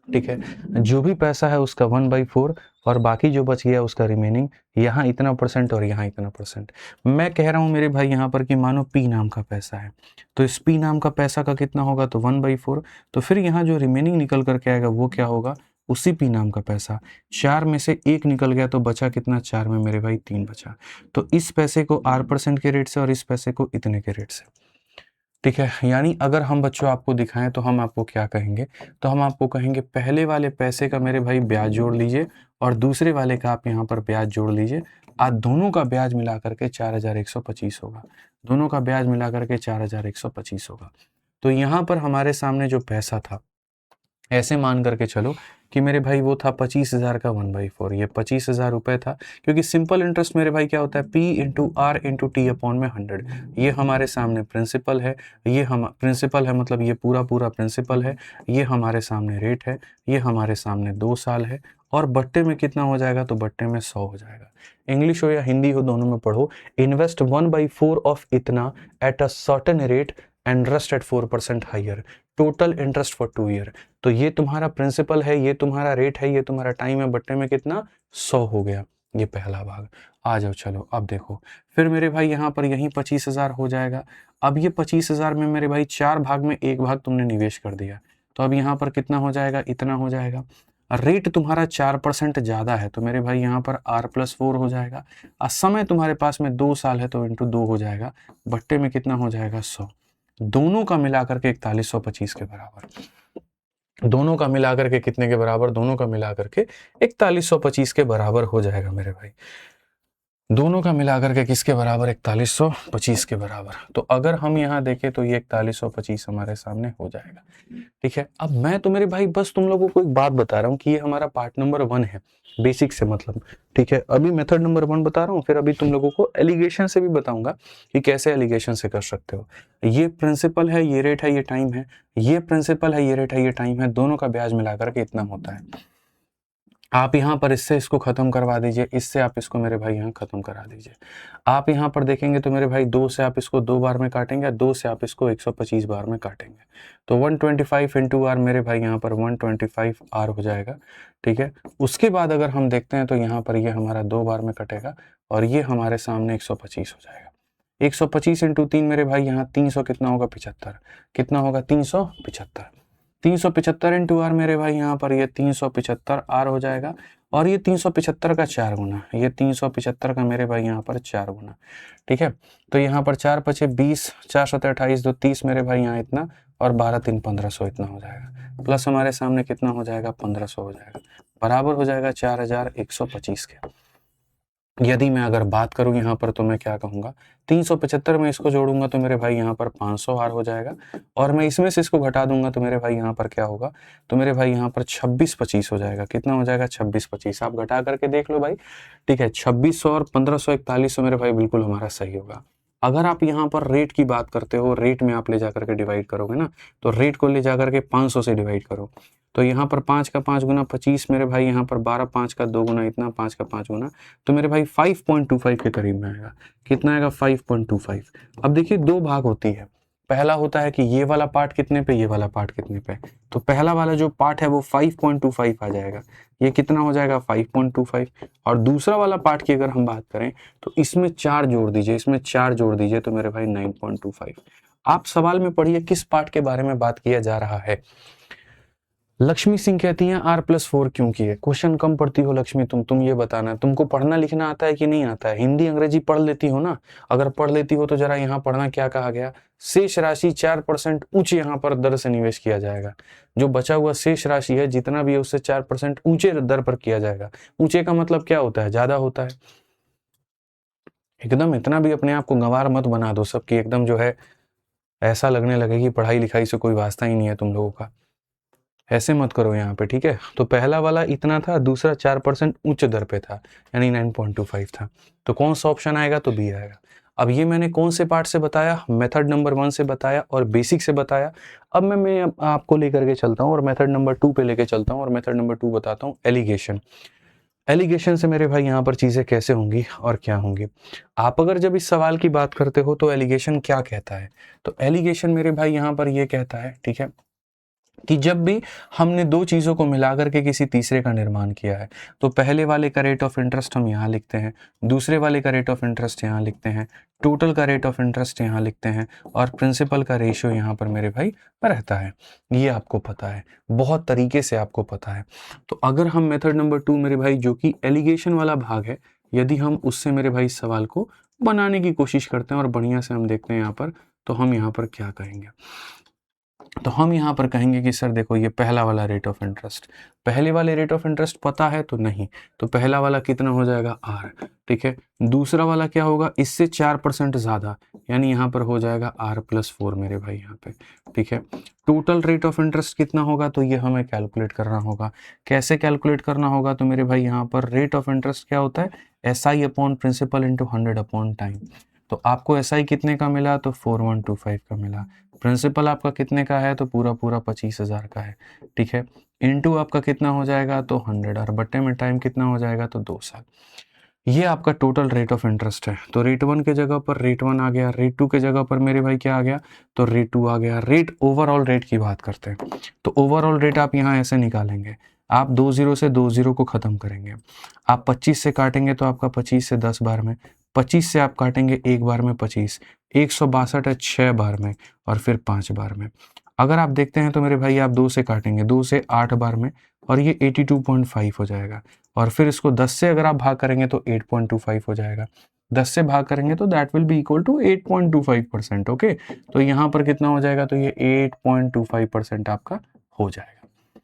ठीक है, जो भी पैसा है उसका 1/4 और बाकी जो बच गया उसका रिमेनिंग, यहाँ इतना % और यहाँ इतना %। मैं कह रहा हूँ मेरे भाई यहाँ पर कि मानो P नाम का पैसा है, तो इस P नाम का पैसा का कितना होगा, तो 1/4। तो फिर यहाँ जो रिमेनिंग निकल करके आएगा वो क्या होगा, उसी P नाम का पैसा। 4 में से 1 निकल गया तो बचा कितना, 4 में मेरे भाई 3 बचा। तो इस पैसे को R% के रेट से और इस पैसे को इतने के रेट से। ठीक है, यानी अगर हम बच्चों आपको दिखाएं तो हम आपको क्या कहेंगे, तो हम आपको कहेंगे पहले वाले पैसे का मेरे भाई ब्याज जोड़ लीजिए और दूसरे वाले का आप यहाँ पर ब्याज जोड़ लीजिए। आज दोनों का ब्याज मिला करके 4,125 होगा, दोनों का ब्याज मिला करके 4,125 होगा। तो यहाँ पर हमारे सामने जो पैसा था, ऐसे मान करके चलो कि मेरे भाई वो था 25,000 का 1/4, ये 25,000 रुपये था, क्योंकि सिंपल इंटरेस्ट मेरे भाई क्या होता है, P/R/T/100। ये हमारे सामने प्रिंसिपल है, ये हम प्रिंसिपल है मतलब ये पूरा पूरा प्रिंसिपल है, ये हमारे सामने रेट है, ये हमारे सामने 2 साल है और बट्टे में कितना हो जाएगा, तो बट्टे में 100 हो जाएगा। इंग्लिश हो या हिंदी हो दोनों में पढ़ो, इन्वेस्ट 1/4 ऑफ इतना at a certain rate and rest at 4% higher, total interest for 2 year. तो ये तुम्हारा प्रिंसिपल है, ये तुम्हारा रेट है, ये तुम्हारा टाइम है, बट्टे में कितना, 100 हो गया। ये पहला भाग। आ जाओ चलो अब देखो, फिर मेरे भाई यहाँ पर यही 25,000 हो जाएगा। अब ये 25,000 में मेरे भाई 4 भाग में 1 भाग तुमने निवेश कर दिया, तो अब यहाँ पर कितना हो जाएगा, इतना हो जाएगा। रेट तुम्हारा 4% ज़्यादा है तो मेरे भाई यहाँ पर R+4 हो जाएगा। समय तुम्हारे पास में 2 साल है तो इंटू 2 हो जाएगा, बट्टे में कितना हो जाएगा, 100। दोनों का मिलाकर के 4125 के बराबर। दोनों का मिलाकर के कितने के बराबर, दोनों का मिलाकर के 4125 के बराबर हो जाएगा मेरे भाई। दोनों का मिलाकर के किसके बराबर, 4125 के बराबर। तो अगर हम यहाँ देखें तो ये 4125 हमारे सामने हो जाएगा। ठीक है, अब मैं तो मेरे भाई बस तुम लोगों को एक बात बता रहा हूँ कि ये हमारा पार्ट नंबर 1 है, बेसिक से मतलब। ठीक है, अभी मेथड नंबर 1 बता रहा हूँ, फिर अभी तुम लोगों को एलिगेशन से भी बताऊंगा कि कैसे एलिगेशन से कर सकते हो। ये प्रिंसिपल है, ये रेट है, ये टाइम है, ये प्रिंसिपल है, ये रेट है, ये टाइम है, दोनों का ब्याज मिलाकर के इतना होता है। आप यहाँ पर इससे इसको खत्म करवा दीजिए, इससे आप इसको मेरे भाई यहाँ खत्म करा दीजिए। आप यहाँ पर देखेंगे तो मेरे भाई 2 से आप इसको 2 बार में काटेंगे, 2 से आप इसको 125 बार में काटेंगे, तो 125 इंटू आर मेरे भाई यहाँ पर 125 आर हो जाएगा। ठीक है, उसके बाद अगर हम देखते हैं तो यहाँ पर ये हमारा 2 बार में कटेगा और ये हमारे सामने 125 हो जाएगा। 125 इंटू 3 मेरे भाई यहाँ 300 कितना होगा, 75। कितना होगा, 375। 375 इंटू आर मेरे भाई यहाँ पर ये 375 आर हो जाएगा। और ये 375 का 4 गुना, ये 375 का मेरे भाई यहाँ पर 4 गुना। ठीक है, तो यहाँ पर 4 पचे 20, 4 सत्ते 28, 2 30 मेरे भाई यहाँ इतना, और 12 3 1500 इतना हो जाएगा। प्लस हमारे सामने कितना हो जाएगा, 1500 हो जाएगा, बराबर हो जाएगा 4125 के। यदि मैं अगर बात करूं यहाँ पर तो मैं क्या कहूँगा, 375 में इसको जोड़ूंगा तो मेरे भाई यहाँ पर 500 आर हो जाएगा, और मैं इसमें से इसको घटा दूंगा तो मेरे भाई यहाँ पर क्या होगा, तो मेरे भाई यहाँ पर 2625 हो जाएगा। कितना हो जाएगा, 2625। आप घटा करके देख लो भाई। ठीक है, 2600 और 1500 4100 मेरे भाई बिल्कुल हमारा सही होगा। अगर आप यहाँ पर रेट की बात करते हो, रेट में आप ले जाकर के डिवाइड करोगे ना, तो रेट को ले जाकर के 500 से डिवाइड करो, तो यहाँ पर 5 का 5 गुना 25 मेरे भाई, यहाँ पर 12, 5 का 2 गुना इतना, 5 का 5 गुना, तो मेरे भाई 5.25 के करीब में आएगा। कितना आएगा, 5.25। अब देखिए 2 भाग होती है, पहला होता है कि ये वाला पार्ट कितने पे, ये वाला पार्ट कितने पे, तो पहला वाला जो पार्ट है वो 5.25 आ जाएगा, ये कितना हो जाएगा, 5.25। और दूसरा वाला पार्ट की अगर हम बात करें तो इसमें 4 जोड़ दीजिए, इसमें 4 जोड़ दीजिए तो मेरे भाई 9.25। आप सवाल में पढ़िए किस पार्ट के बारे में बात किया जा रहा है। लक्ष्मी सिंह कहती हैं R+4 क्यों किए। क्वेश्चन कम पढ़ती हो लक्ष्मी तुम ये बताना, तुमको पढ़ना लिखना आता है कि नहीं आता है, हिंदी अंग्रेजी पढ़ लेती हो ना, अगर पढ़ लेती हो तो जरा यहाँ पढ़ना क्या कहा गया, शेष राशि 4% उच्च यहाँ पर दर से निवेश किया जाएगा। जो बचा हुआ शेष राशि है जितना भी है उससे 4% ऊंचे दर पर किया जाएगा। ऊंचे का मतलब क्या होता है, ज्यादा होता है। एकदम इतना भी अपने आप को गंवार मत बना दो सबकी, एकदम जो है ऐसा लगने लगे कि पढ़ाई लिखाई से कोई वास्ता ही नहीं है तुम लोगों का, ऐसे मत करो यहाँ पे। ठीक है, तो पहला वाला इतना था, दूसरा 4% उच्च दर पे था, यानी 9.25 था, तो कौन सा ऑप्शन आएगा, तो बी आएगा। अब ये मैंने कौन से पार्ट से बताया, मेथड नंबर 1 से बताया और बेसिक से बताया। अब मैं आपको लेकर के चलता हूँ और मेथड नंबर 2 पे लेके चलता हूँ, और मेथड नंबर 2 बताता हूँ, एलिगेशन। एलिगेशन से मेरे भाई यहाँ पर चीजें कैसे होंगी और क्या होंगी। आप अगर जब इस सवाल की बात करते हो तो एलिगेशन क्या कहता है, तो एलिगेशन मेरे भाई यहाँ पर ये कहता है, ठीक है, कि जब भी हमने दो चीज़ों को मिलाकर के किसी तीसरे का निर्माण किया है, तो पहले वाले का रेट ऑफ इंटरेस्ट हम यहाँ लिखते हैं, दूसरे वाले का रेट ऑफ इंटरेस्ट यहाँ लिखते हैं, टोटल का रेट ऑफ इंटरेस्ट यहाँ लिखते हैं, और प्रिंसिपल का रेशियो यहाँ पर मेरे भाई रहता है। ये आपको पता है, बहुत तरीके से आपको पता है। तो अगर हम मेथड नंबर 2 मेरे भाई जो कि एलिगेशन वाला भाग है, यदि हम उससे मेरे भाई सवाल को बनाने की कोशिश करते हैं और बढ़िया से हम देखते हैं यहाँ पर, तो हम यहाँ पर क्या कहेंगे, तो हम यहाँ पर कहेंगे कि सर देखो ये पहला वाला रेट ऑफ इंटरेस्ट, पहले वाले रेट ऑफ इंटरेस्ट पता है तो नहीं, तो पहला वाला कितना हो जाएगा आर, ठीक है। दूसरा वाला क्या होगा, इससे 4% ज़्यादा, यानी यहाँ पर हो जाएगा R+4 मेरे भाई यहाँ पे, ठीक है। टोटल रेट ऑफ इंटरेस्ट कितना होगा, तो ये हमें कैलकुलेट करना होगा। कैसे कैलकुलेट करना होगा, तो मेरे भाई यहाँ पर रेट ऑफ इंटरेस्ट क्या होता है, SI upon principal into 100 upon time. तो आपको SI कितने का मिला, तो 4125 का मिला। प्रिंसिपल आपका कितने का है, तो पूरा 25,000 का है, ठीक है। इनटू आपका कितना हो जाएगा, तो 100, और बट्टे में टाइम कितना हो जाएगा, तो 2 साल। ये आपका टोटल रेट ऑफ इंटरेस्ट है। तो रेट 1 के जगह पर रेट 1 आ गया, रेट 2 के जगह पर मेरे भाई क्या आ गया, तो रेट 2 आ गया। रेट ओवरऑल रेट की बात करते हैं, तो ओवरऑल रेट आप यहाँ ऐसे निकालेंगे, आप 20 से 20 को ख़त्म करेंगे, आप 25 से काटेंगे तो आपका 25 से 10 बार में, 25 से आप काटेंगे एक बार में 25, 162 है 6 बार में, और फिर 5 बार में। अगर आप देखते हैं तो मेरे भाई आप 2 से काटेंगे, 2 से 8 बार में, और ये 82.5 हो जाएगा। और फिर इसको 10 से अगर आप भाग करेंगे तो 8.25 हो जाएगा। 10 से भाग करेंगे तो that will be equal to 8.25%। Okay, तो यहाँ पर कितना हो जाएगा, तो ये 8.25% आपका हो जाएगा।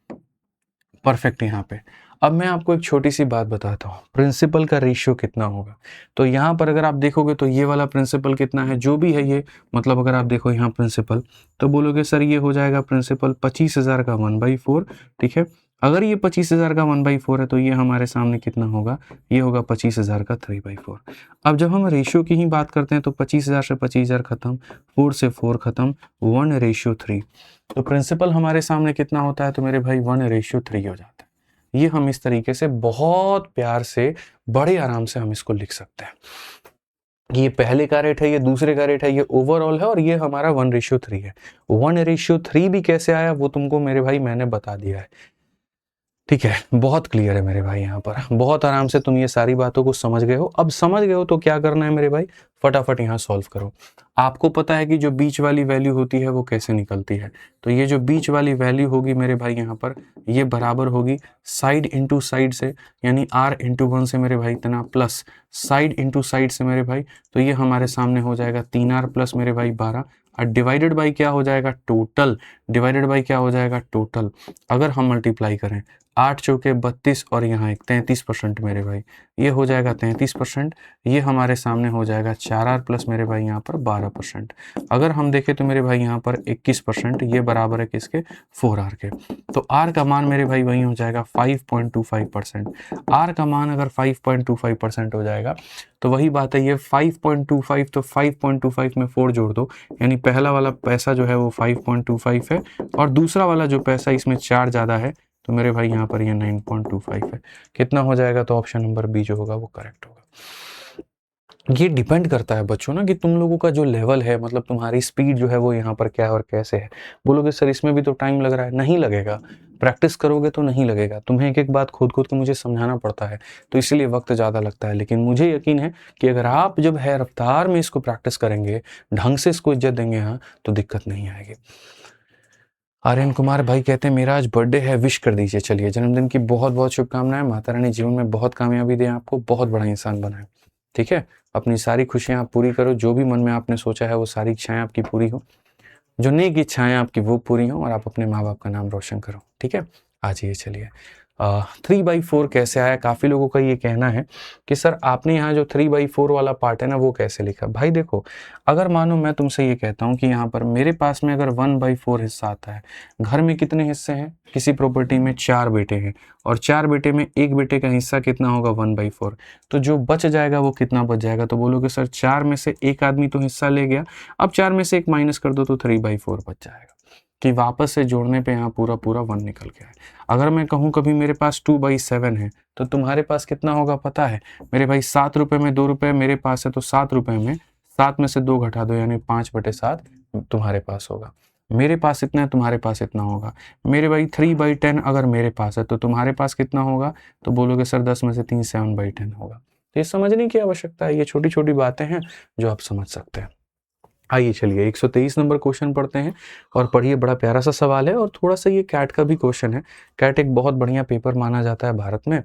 परफेक्ट यहाँ पे। अब मैं आपको एक छोटी सी बात बताता हूँ, प्रिंसिपल का रेशियो कितना होगा। तो यहाँ पर अगर आप देखोगे तो ये वाला प्रिंसिपल कितना है, जो भी है ये, मतलब अगर आप देखो यहाँ प्रिंसिपल, तो बोलोगे सर ये हो जाएगा प्रिंसिपल 25,000 का 1/4, ठीक है। अगर ये 25,000 का 1/4 है तो ये हमारे सामने कितना होगा, ये होगा 25,000 का 3/4। अब जब हम रेशियो की ही बात करते हैं तो 25,000 से 25,000 खत्म, 4 से 4 खत्म, 1/3। तो प्रिंसिपल हमारे सामने कितना होता है, तो मेरे भाई 1/3 हो जाता है। ये हम इस तरीके से बहुत प्यार से, बड़े आराम से हम इसको लिख सकते हैं। ये पहले का रेट है, ये दूसरे का रेट है, ये ओवरऑल है, और ये हमारा 1/3 है। 1/3 भी कैसे आया वो तुमको मेरे भाई मैंने बता दिया है, ठीक है। बहुत क्लियर है मेरे भाई, यहाँ पर बहुत आराम से तुम ये सारी बातों को समझ गए हो। अब समझ गए हो तो क्या करना है मेरे भाई, फटाफट यहाँ सॉल्व करो। आपको पता है कि जो बीच वाली वैल्यू होती है वो कैसे निकलती है, तो ये जो बीच वाली वैल्यू होगी मेरे भाई यहाँ पर, ये बराबर होगी साइड इंटू साइड से, यानी r इंटू 1 से मेरे भाई इतना, प्लस साइड इंटू साइड से मेरे भाई, तो ये हमारे सामने हो जाएगा 3r प्लस मेरे भाई 12, और डिवाइडेड बाई क्या हो जाएगा, टोटल। डिवाइडेड बाई क्या हो जाएगा, टोटल। अगर हम मल्टीप्लाई करें 8 चौके 32 और यहाँ एक 33% मेरे भाई, ये हो जाएगा 33%। ये हमारे सामने हो जाएगा 4r प्लस मेरे भाई यहाँ पर 12%। अगर हम देखें तो मेरे भाई यहाँ पर 21%, ये बराबर है किसके, 4r के। तो r का मान मेरे भाई वही हो जाएगा 5.25%। r का मान अगर 5.25% हो जाएगा तो वही बात है, ये 5.25, तो 5.25 में 4 जोड़ दो, यानी पहला वाला पैसा जो है वो 5.25 है, और दूसरा वाला जो पैसा इसमें 4 ज़्यादा है, तो मेरे भाई यहाँ पर ये 9.25 है। कितना हो जाएगा, तो ऑप्शन नंबर बी जो होगा वो करेक्ट होगा। ये डिपेंड करता है बच्चों ना कि तुम लोगों का जो लेवल है, मतलब तुम्हारी स्पीड जो है वो यहाँ पर क्या और कैसे है। बोलोगे सर इसमें भी तो टाइम लग रहा है, नहीं लगेगा, प्रैक्टिस करोगे तो नहीं लगेगा। तुम्हें एक एक बात खुद खुद को मुझे समझाना पड़ता है, तो इसलिए वक्त ज़्यादा लगता है, लेकिन मुझे यकीन है कि अगर आप जब है रफ्तार में इसको प्रैक्टिस करेंगे, ढंग से इसको इज्जत देंगे, हाँ, तो दिक्कत नहीं आएगी। आर्यन कुमार भाई कहते हैं मेरा आज बर्थडे है, विश कर दीजिए। चलिए, जन्मदिन की बहुत बहुत शुभकामनाएं, माता रानी जीवन में बहुत कामयाबी दें आपको, बहुत बड़ा इंसान बनाए, ठीक है। अपनी सारी खुशियां आप पूरी करो, जो भी मन में आपने सोचा है वो सारी इच्छाएं आपकी पूरी हो, जो नेक इच्छाएं आपकी वो पूरी हो, और आप अपने माँ बाप का नाम रोशन करो, ठीक है। आ जाइए, चलिए 3/4 कैसे आया। काफ़ी लोगों का ये कहना है कि सर आपने यहाँ जो 3/4 वाला पार्ट है ना वो कैसे लिखा। भाई देखो, अगर मानो मैं तुमसे ये कहता हूँ कि यहाँ पर मेरे पास में अगर 1/4 हिस्सा आता है, घर में कितने हिस्से हैं, किसी प्रॉपर्टी में 4 बेटे हैं, और 4 बेटे में एक बेटे का हिस्सा कितना होगा, 1/4, तो जो बच जाएगा वो कितना बच जाएगा। तो बोलोगे सर 4 में से एक आदमी तो हिस्सा ले गया, अब 4 में से एक माइनस कर दो तो 3/4 बच जाएगा, कि वापस से जोड़ने पे यहाँ पूरा पूरा 1 निकल गया है। अगर मैं कहूँ कभी मेरे पास 2/7 है, तो तुम्हारे पास कितना होगा पता है मेरे भाई, 7 रुपये में 2 रुपये मेरे पास है, तो 7 रुपये में 7 में से 2 घटा दो, यानी 5/7 तुम्हारे पास होगा। मेरे पास इतना है, तुम्हारे पास इतना होगा। मेरे भाई 3/10 अगर मेरे पास है तो तुम्हारे पास कितना होगा, तो बोलोगे सर 10 में से 3 7/10 होगा। तो ये समझने की आवश्यकता है, ये छोटी छोटी बातें हैं जो आप समझ सकते हैं। आइए चलिए 123 नंबर क्वेश्चन पढ़ते हैं, और पढ़िए, बड़ा प्यारा सा सवाल है, और थोड़ा सा ये कैट का भी क्वेश्चन है। कैट एक बहुत बढ़िया पेपर माना जाता है भारत में,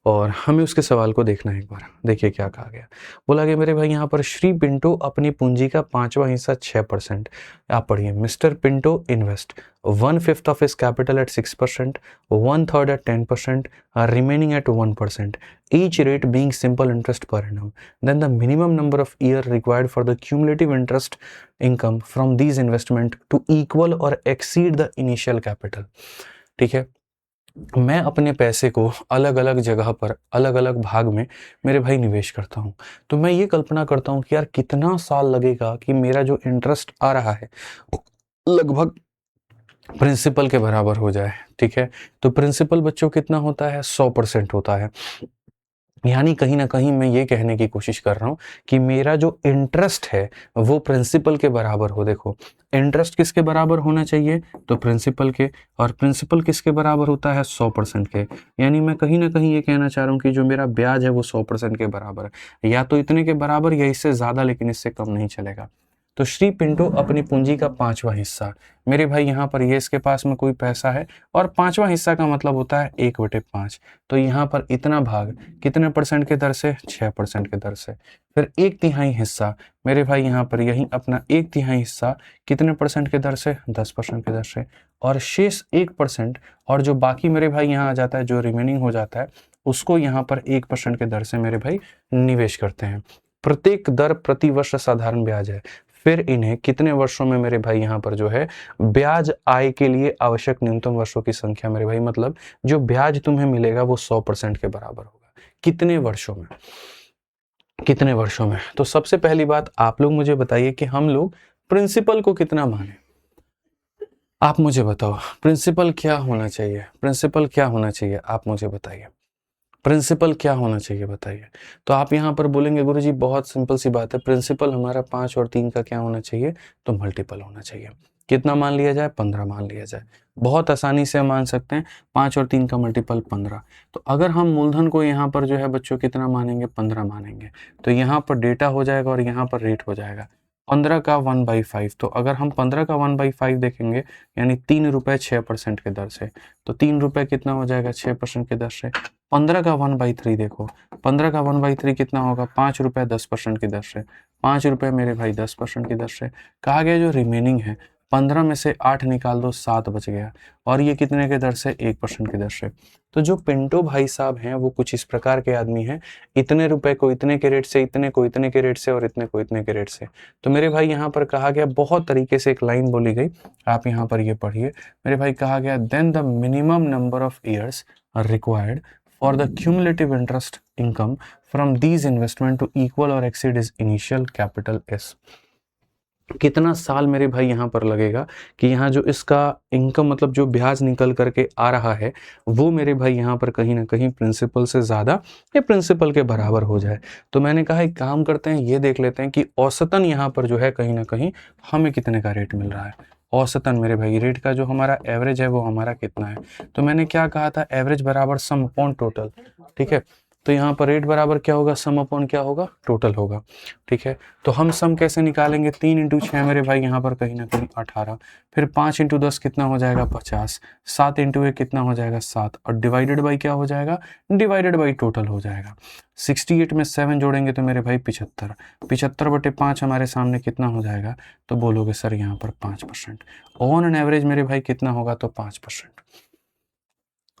और हमें उसके सवाल को देखना है एक बार। देखिए क्या कहा गया, बोला गया मेरे भाई यहाँ पर श्री पिंटो अपनी पूंजी का 5वां हिस्सा 6%, आप पढ़िए, mister Pinto invest 1/5 of his capital at 6%, 1/3 at 10%, remaining at 1%, each rate being simple interest per annum, then the minimum number of year required for the cumulative interest income from these investment to equal or exceed the initial capital। ठीक है, मैं अपने पैसे को अलग अलग जगह पर अलग अलग भाग में मेरे भाई निवेश करता हूँ, तो मैं ये कल्पना करता हूँ कि यार कितना साल लगेगा कि मेरा जो इंटरेस्ट आ रहा है लगभग प्रिंसिपल के बराबर हो जाए, ठीक है। तो प्रिंसिपल बच्चों कितना होता है, 100% होता है। यानी कहीं ना कहीं मैं ये कहने की कोशिश कर रहा हूँ कि मेरा जो इंटरेस्ट है वो प्रिंसिपल के बराबर हो। देखो, इंटरेस्ट किसके बराबर होना चाहिए, तो प्रिंसिपल के, और प्रिंसिपल किसके बराबर होता है, 100% के। यानी मैं कहीं ना कहीं ये कहना चाह रहा हूँ कि जो मेरा ब्याज है वो 100% के बराबर है, या तो इतने के बराबर या इससे ज़्यादा, लेकिन इससे कम नहीं चलेगा। तो श्री पिंटो अपनी पूंजी का 5वां हिस्सा, मेरे भाई यहाँ पर ये इसके पास में कोई पैसा है और 5वां हिस्सा का मतलब होता है 1/5। तो यहाँ पर इतना भाग कितने परसेंट के दर से, 6% के दर से। फिर 1/3 हिस्सा, मेरे भाई यहाँ पर यही अपना 1/3 हिस्सा कितने परसेंट के दर से, 10% के दर से। और शेष 1% और जो बाकी मेरे भाई यहाँ आ जाता है, जो रिमेनिंग हो जाता है, उसको यहाँ पर 1% के दर से मेरे भाई निवेश करते हैं। प्रत्येक दर प्रति वर्ष साधारण ब्याज है। फिर इन्हें कितने वर्षों में मेरे भाई यहाँ पर जो है ब्याज आय के लिए आवश्यक न्यूनतम वर्षों की संख्या, मेरे भाई मतलब जो ब्याज तुम्हें मिलेगा वो 100% के बराबर होगा। कितने वर्षों में, कितने वर्षों में? तो सबसे पहली बात आप लोग मुझे बताइए कि हम लोग प्रिंसिपल को कितना माने। आप मुझे बताओ प्रिंसिपल क्या होना चाहिए, प्रिंसिपल क्या होना चाहिए, आप मुझे बताइए प्रिंसिपल क्या होना चाहिए, बताइए। तो आप यहाँ पर बोलेंगे गुरुजी बहुत सिंपल सी बात है, प्रिंसिपल हमारा 5 और 3 का क्या होना चाहिए, तो मल्टीपल होना चाहिए। कितना मान लिया जाए, 15 मान लिया जाए। बहुत आसानी से मान सकते हैं, 5 और 3 का मल्टीपल 15। तो अगर हम मूलधन को यहाँ पर जो है बच्चों कितना मानेंगे, 15 मानेंगे, तो यहाँ पर डेटा हो जाएगा और यहाँ पर रेट हो जाएगा 15 का 1/5। तो अगर हम 15 का 1/5 देखेंगे यानी 3 रुपये 6% के दर से, तो 3 रुपये कितना हो जाएगा, 6% के दर से। 15 का 1/3 देखो, 15 का 1/3 कितना होगा, 5 रुपये 10% की दर से। 5 रुपये मेरे भाई 10% की दर से। कहा गया जो रिमेनिंग है 15 में से 8 निकाल दो, 7 बच गया। और ये कितने के दर से, 1% की दर से। तो जो पिंटो भाई साहब हैं वो कुछ इस प्रकार के आदमी हैं, इतने रुपए को इतने के रेट से, इतने को इतने के रेट से और इतने को इतने के रेट से। तो मेरे भाई यहाँ पर कहा गया, बहुत तरीके से एक लाइन बोली गई, आप यहाँ पर ये पढ़िए मेरे भाई। कहा गया then the minimum number of years are required for the cumulative interest income from these investment to equal or exceed his initial capital is। कितना साल मेरे भाई यहाँ पर लगेगा कि यहाँ जो इसका इनकम मतलब जो ब्याज निकल करके आ रहा है वो मेरे भाई यहाँ पर कहीं ना कहीं प्रिंसिपल से ज़्यादा या प्रिंसिपल के बराबर हो जाए। तो मैंने कहा एक काम करते हैं, ये देख लेते हैं कि औसतन यहाँ पर जो है कहीं ना कहीं हमें कितने का रेट मिल रहा है। औसतन मेरे भाई रेट का जो हमारा एवरेज है वो हमारा कितना है। तो मैंने क्या कहा था, एवरेज बराबर सम अपॉन टोटल, ठीक है। तो यहाँ पर रेट बराबर क्या होगा, सम अपॉन क्या होगा, टोटल होगा, ठीक है। तो हम सम कैसे निकालेंगे, 3 × 6 मेरे भाई यहाँ पर कहीं ना कहीं 18, फिर 5 × 10 कितना हो जाएगा 50, 7 × 1 कितना हो जाएगा 7, और डिवाइडेड बाई क्या हो जाएगा, डिवाइडेड बाई टोटल हो जाएगा। 68 में 7 जोड़ेंगे तो मेरे भाई 75, 75/5 हमारे सामने कितना हो जाएगा, तो बोलोगे सर यहाँ पर 5%। ऑन एन एवरेज मेरे भाई कितना होगा, तो 5%।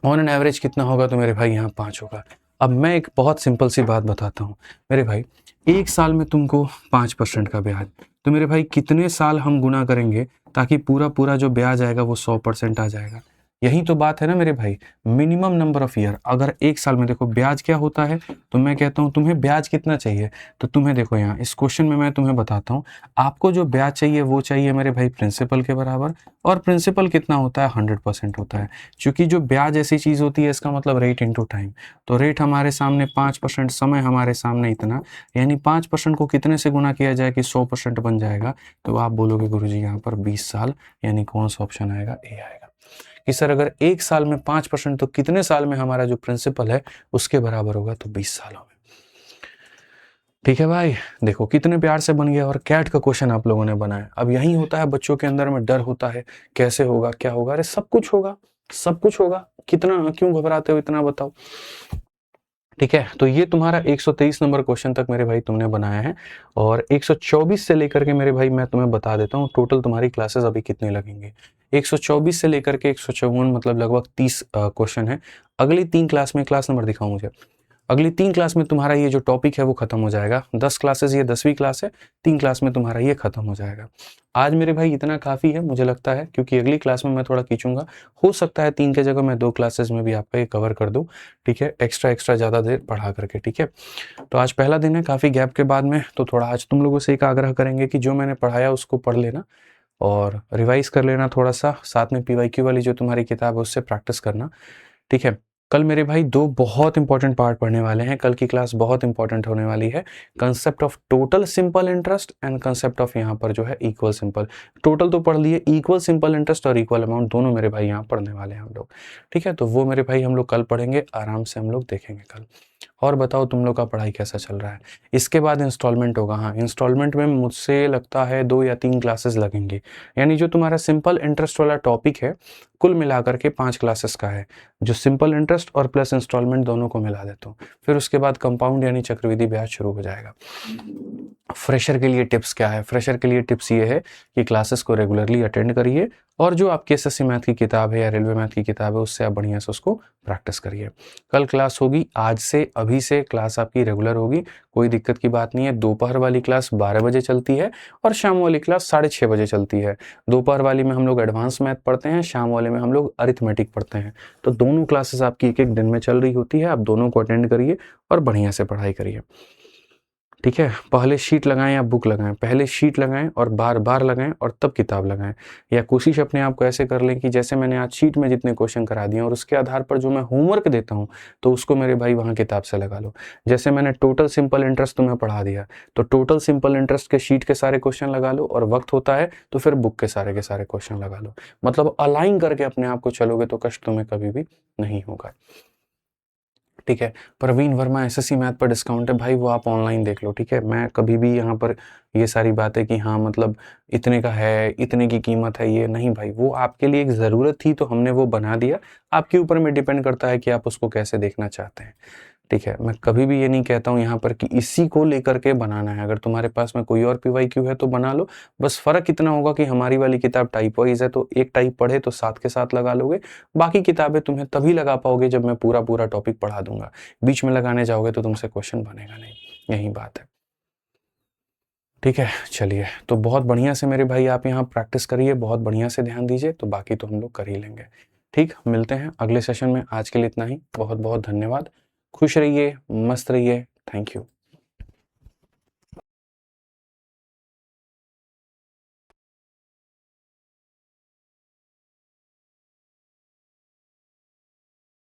ऑन एन एवरेज कितना होगा, तो मेरे भाई यहाँ 5 होगा। अब मैं एक बहुत सिंपल सी बात बताता हूँ मेरे भाई, एक साल में तुमको 5% का ब्याज, तो मेरे भाई कितने साल हम गुना करेंगे ताकि पूरा पूरा जो ब्याज आएगा वो 100% आ जाएगा। यही तो बात है ना मेरे भाई, मिनिमम नंबर ऑफ ईयर। अगर एक साल में देखो ब्याज क्या होता है, तो मैं कहता हूँ तुम्हें ब्याज कितना चाहिए, तो तुम्हें देखो यहाँ इस क्वेश्चन में मैं तुम्हें बताता हूँ, आपको जो ब्याज चाहिए वो चाहिए मेरे भाई प्रिंसिपल के बराबर। और प्रिंसिपल कितना होता है, 100% होता है। क्योंकि जो ब्याज ऐसी चीज़ होती है, इसका मतलब रेट इंटू टाइम। तो रेट हमारे सामने 5%, समय हमारे सामने इतना, यानी 5% को कितने से गुना किया जाए कि 100% बन जाएगा। तो आप बोलोगे गुरुजी यहाँ पर 20 साल, यानी कौन सा ऑप्शन आएगा, ए आएगा। कि सर अगर एक साल में 5% तो कितने साल में हमारा जो प्रिंसिपल है उसके बराबर होगा, तो 20 सालों में। ठीक है भाई, देखो कितने प्यार से बन गया। और कैट का क्वेश्चन आप लोगों ने बनाया। अब यही होता है बच्चों के अंदर में डर होता है, कैसे होगा, क्या होगा, अरे सब कुछ होगा, सब कुछ होगा, कितना क्यों घबराते हो, इतना बताओ। ठीक है, तो ये तुम्हारा 123 नंबर क्वेश्चन तक मेरे भाई तुमने बनाया है। और 124 से लेकर के मेरे भाई मैं तुम्हें बता देता हूँ टोटल तुम्हारी क्लासेस अभी कितने लगेंगे। 124 से लेकर के 154 मतलब लगभग 30 क्वेश्चन है। अगली 3 क्लास में, क्लास नंबर दिखाओ मुझे, अगली 3 क्लास में तुम्हारा ये जो टॉपिक है वो खत्म हो जाएगा। 10 क्लासेस, ये 10वीं क्लास है, 3 क्लास में तुम्हारा ये खत्म हो जाएगा। आज मेरे भाई इतना काफ़ी है मुझे लगता है, क्योंकि अगली क्लास में मैं थोड़ा खींचूंगा। हो सकता है 3 के जगह मैं 2 क्लासेस में भी आपका ये कवर कर दूं, ठीक है, एक्स्ट्रा ज़्यादा देर पढ़ा करके, ठीक है। तो आज पहला दिन है काफ़ी गैप के बाद में, तो थोड़ा आज तुम लोगों से एक आग्रह करेंगे कि जो मैंने पढ़ाया उसको पढ़ लेना और रिवाइज कर लेना थोड़ा सा, साथ में PYQ वाली जो तुम्हारी किताब है उससे प्रैक्टिस करना, ठीक है। कल मेरे भाई 2 बहुत इंपॉर्टेंट पार्ट पढ़ने वाले हैं। कल की क्लास बहुत इंपॉर्टेंट होने वाली है, concept of total simple interest and concept of यहाँ पर जो है इक्वल सिंपल। टोटल तो पढ़ लिए, इक्वल सिंपल इंटरेस्ट और इक्वल अमाउंट दोनों मेरे भाई यहाँ पढ़ने वाले हैं हम लोग, ठीक है। तो वो मेरे भाई हम लोग कल पढ़ेंगे, आराम से हम लोग देखेंगे कल। और बताओ तुम लोग का पढ़ाई कैसा चल रहा है। इसके बाद इंस्टॉलमेंट होगा। हाँ, इंस्टॉलमेंट में मुझसे लगता है 2 या 3 क्लासेस लगेंगी, यानी जो तुम्हारा सिंपल इंटरेस्ट वाला टॉपिक है कुल मिलाकर के 5 क्लासेस का है, जो सिंपल इंटरेस्ट और प्लस इंस्टॉलमेंट दोनों को मिला देता हूँ। फिर उसके बाद कंपाउंड यानी चक्रवृद्धि ब्याज शुरू हो जाएगा। फ्रेशर के लिए टिप्स क्या है? फ्रेशर के लिए टिप्स ये है कि क्लासेस को रेगुलरली अटेंड करिए और जो आपकी एसएससी मैथ की किताब है या रेलवे मैथ की किताब है उससे आप बढ़िया से उसको प्रैक्टिस करिए। कल क्लास होगी, आज से अभी से क्लास आपकी रेगुलर होगी, कोई दिक्कत की बात नहीं है। दोपहर वाली क्लास 12 बजे चलती है और शाम वाली क्लास 6:30 बजे चलती है। दोपहर वाली में हम लोग एडवांस मैथ पढ़ते हैं, शाम वाले में हम लोग अरिथमेटिक पढ़ते हैं। तो दोनों क्लासेस आपकी एक एक दिन में चल रही होती है, आप दोनों को अटेंड करिए और बढ़िया से पढ़ाई करिए। ठीक है, पहले शीट लगाएं या बुक लगाएं, पहले शीट लगाएं और बार बार लगाएं और तब किताब लगाएं। या कोशिश अपने आप को ऐसे कर लें कि जैसे मैंने आज शीट में जितने क्वेश्चन करा दिए और उसके आधार पर जो मैं होमवर्क देता हूं तो उसको मेरे भाई वहां किताब से लगा लो। जैसे मैंने टोटल सिंपल इंटरेस्ट तुम्हें पढ़ा दिया तो टोटल सिंपल इंटरेस्ट के शीट के सारे क्वेश्चन लगा लो, और वक्त होता है तो फिर बुक के सारे क्वेश्चन लगा लो। मतलब अलाइन करके अपने आप को चलोगे तो कष्ट तुम्हें कभी भी नहीं होगा। ठीक है, प्रवीण वर्मा एसएससी मैथ पर डिस्काउंट है भाई, वो आप ऑनलाइन देख लो। ठीक है, मैं कभी भी यहाँ पर ये सारी बातें कि हाँ मतलब इतने का है, इतने की कीमत है, ये नहीं भाई। वो आपके लिए एक ज़रूरत थी तो हमने वो बना दिया, आपके ऊपर में डिपेंड करता है कि आप उसको कैसे देखना चाहते हैं। ठीक है, मैं कभी भी ये नहीं कहता हूँ यहाँ पर कि इसी को लेकर के बनाना है। अगर तुम्हारे पास में कोई और पीवाईक्यू है तो बना लो, बस फ़र्क इतना होगा कि हमारी वाली किताब टाइप वाइज है तो एक टाइप पढ़े तो साथ के साथ लगा लोगे, बाकी किताबें तुम्हें तभी लगा पाओगे जब मैं पूरा पूरा टॉपिक पढ़ा दूंगा। बीच में लगाने जाओगे तो तुमसे क्वेश्चन बनेगा नहीं, यही बात है। ठीक है, चलिए तो बहुत बढ़िया से मेरे भाई आप यहाँ प्रैक्टिस करिए, बहुत बढ़िया से ध्यान दीजिए, तो बाकी तो हम लोग कर ही लेंगे। ठीक, मिलते हैं अगले सेशन में। आज के लिए इतना ही, बहुत बहुत धन्यवाद। खुश रहिए, मस्त रहिए, थैंक यू।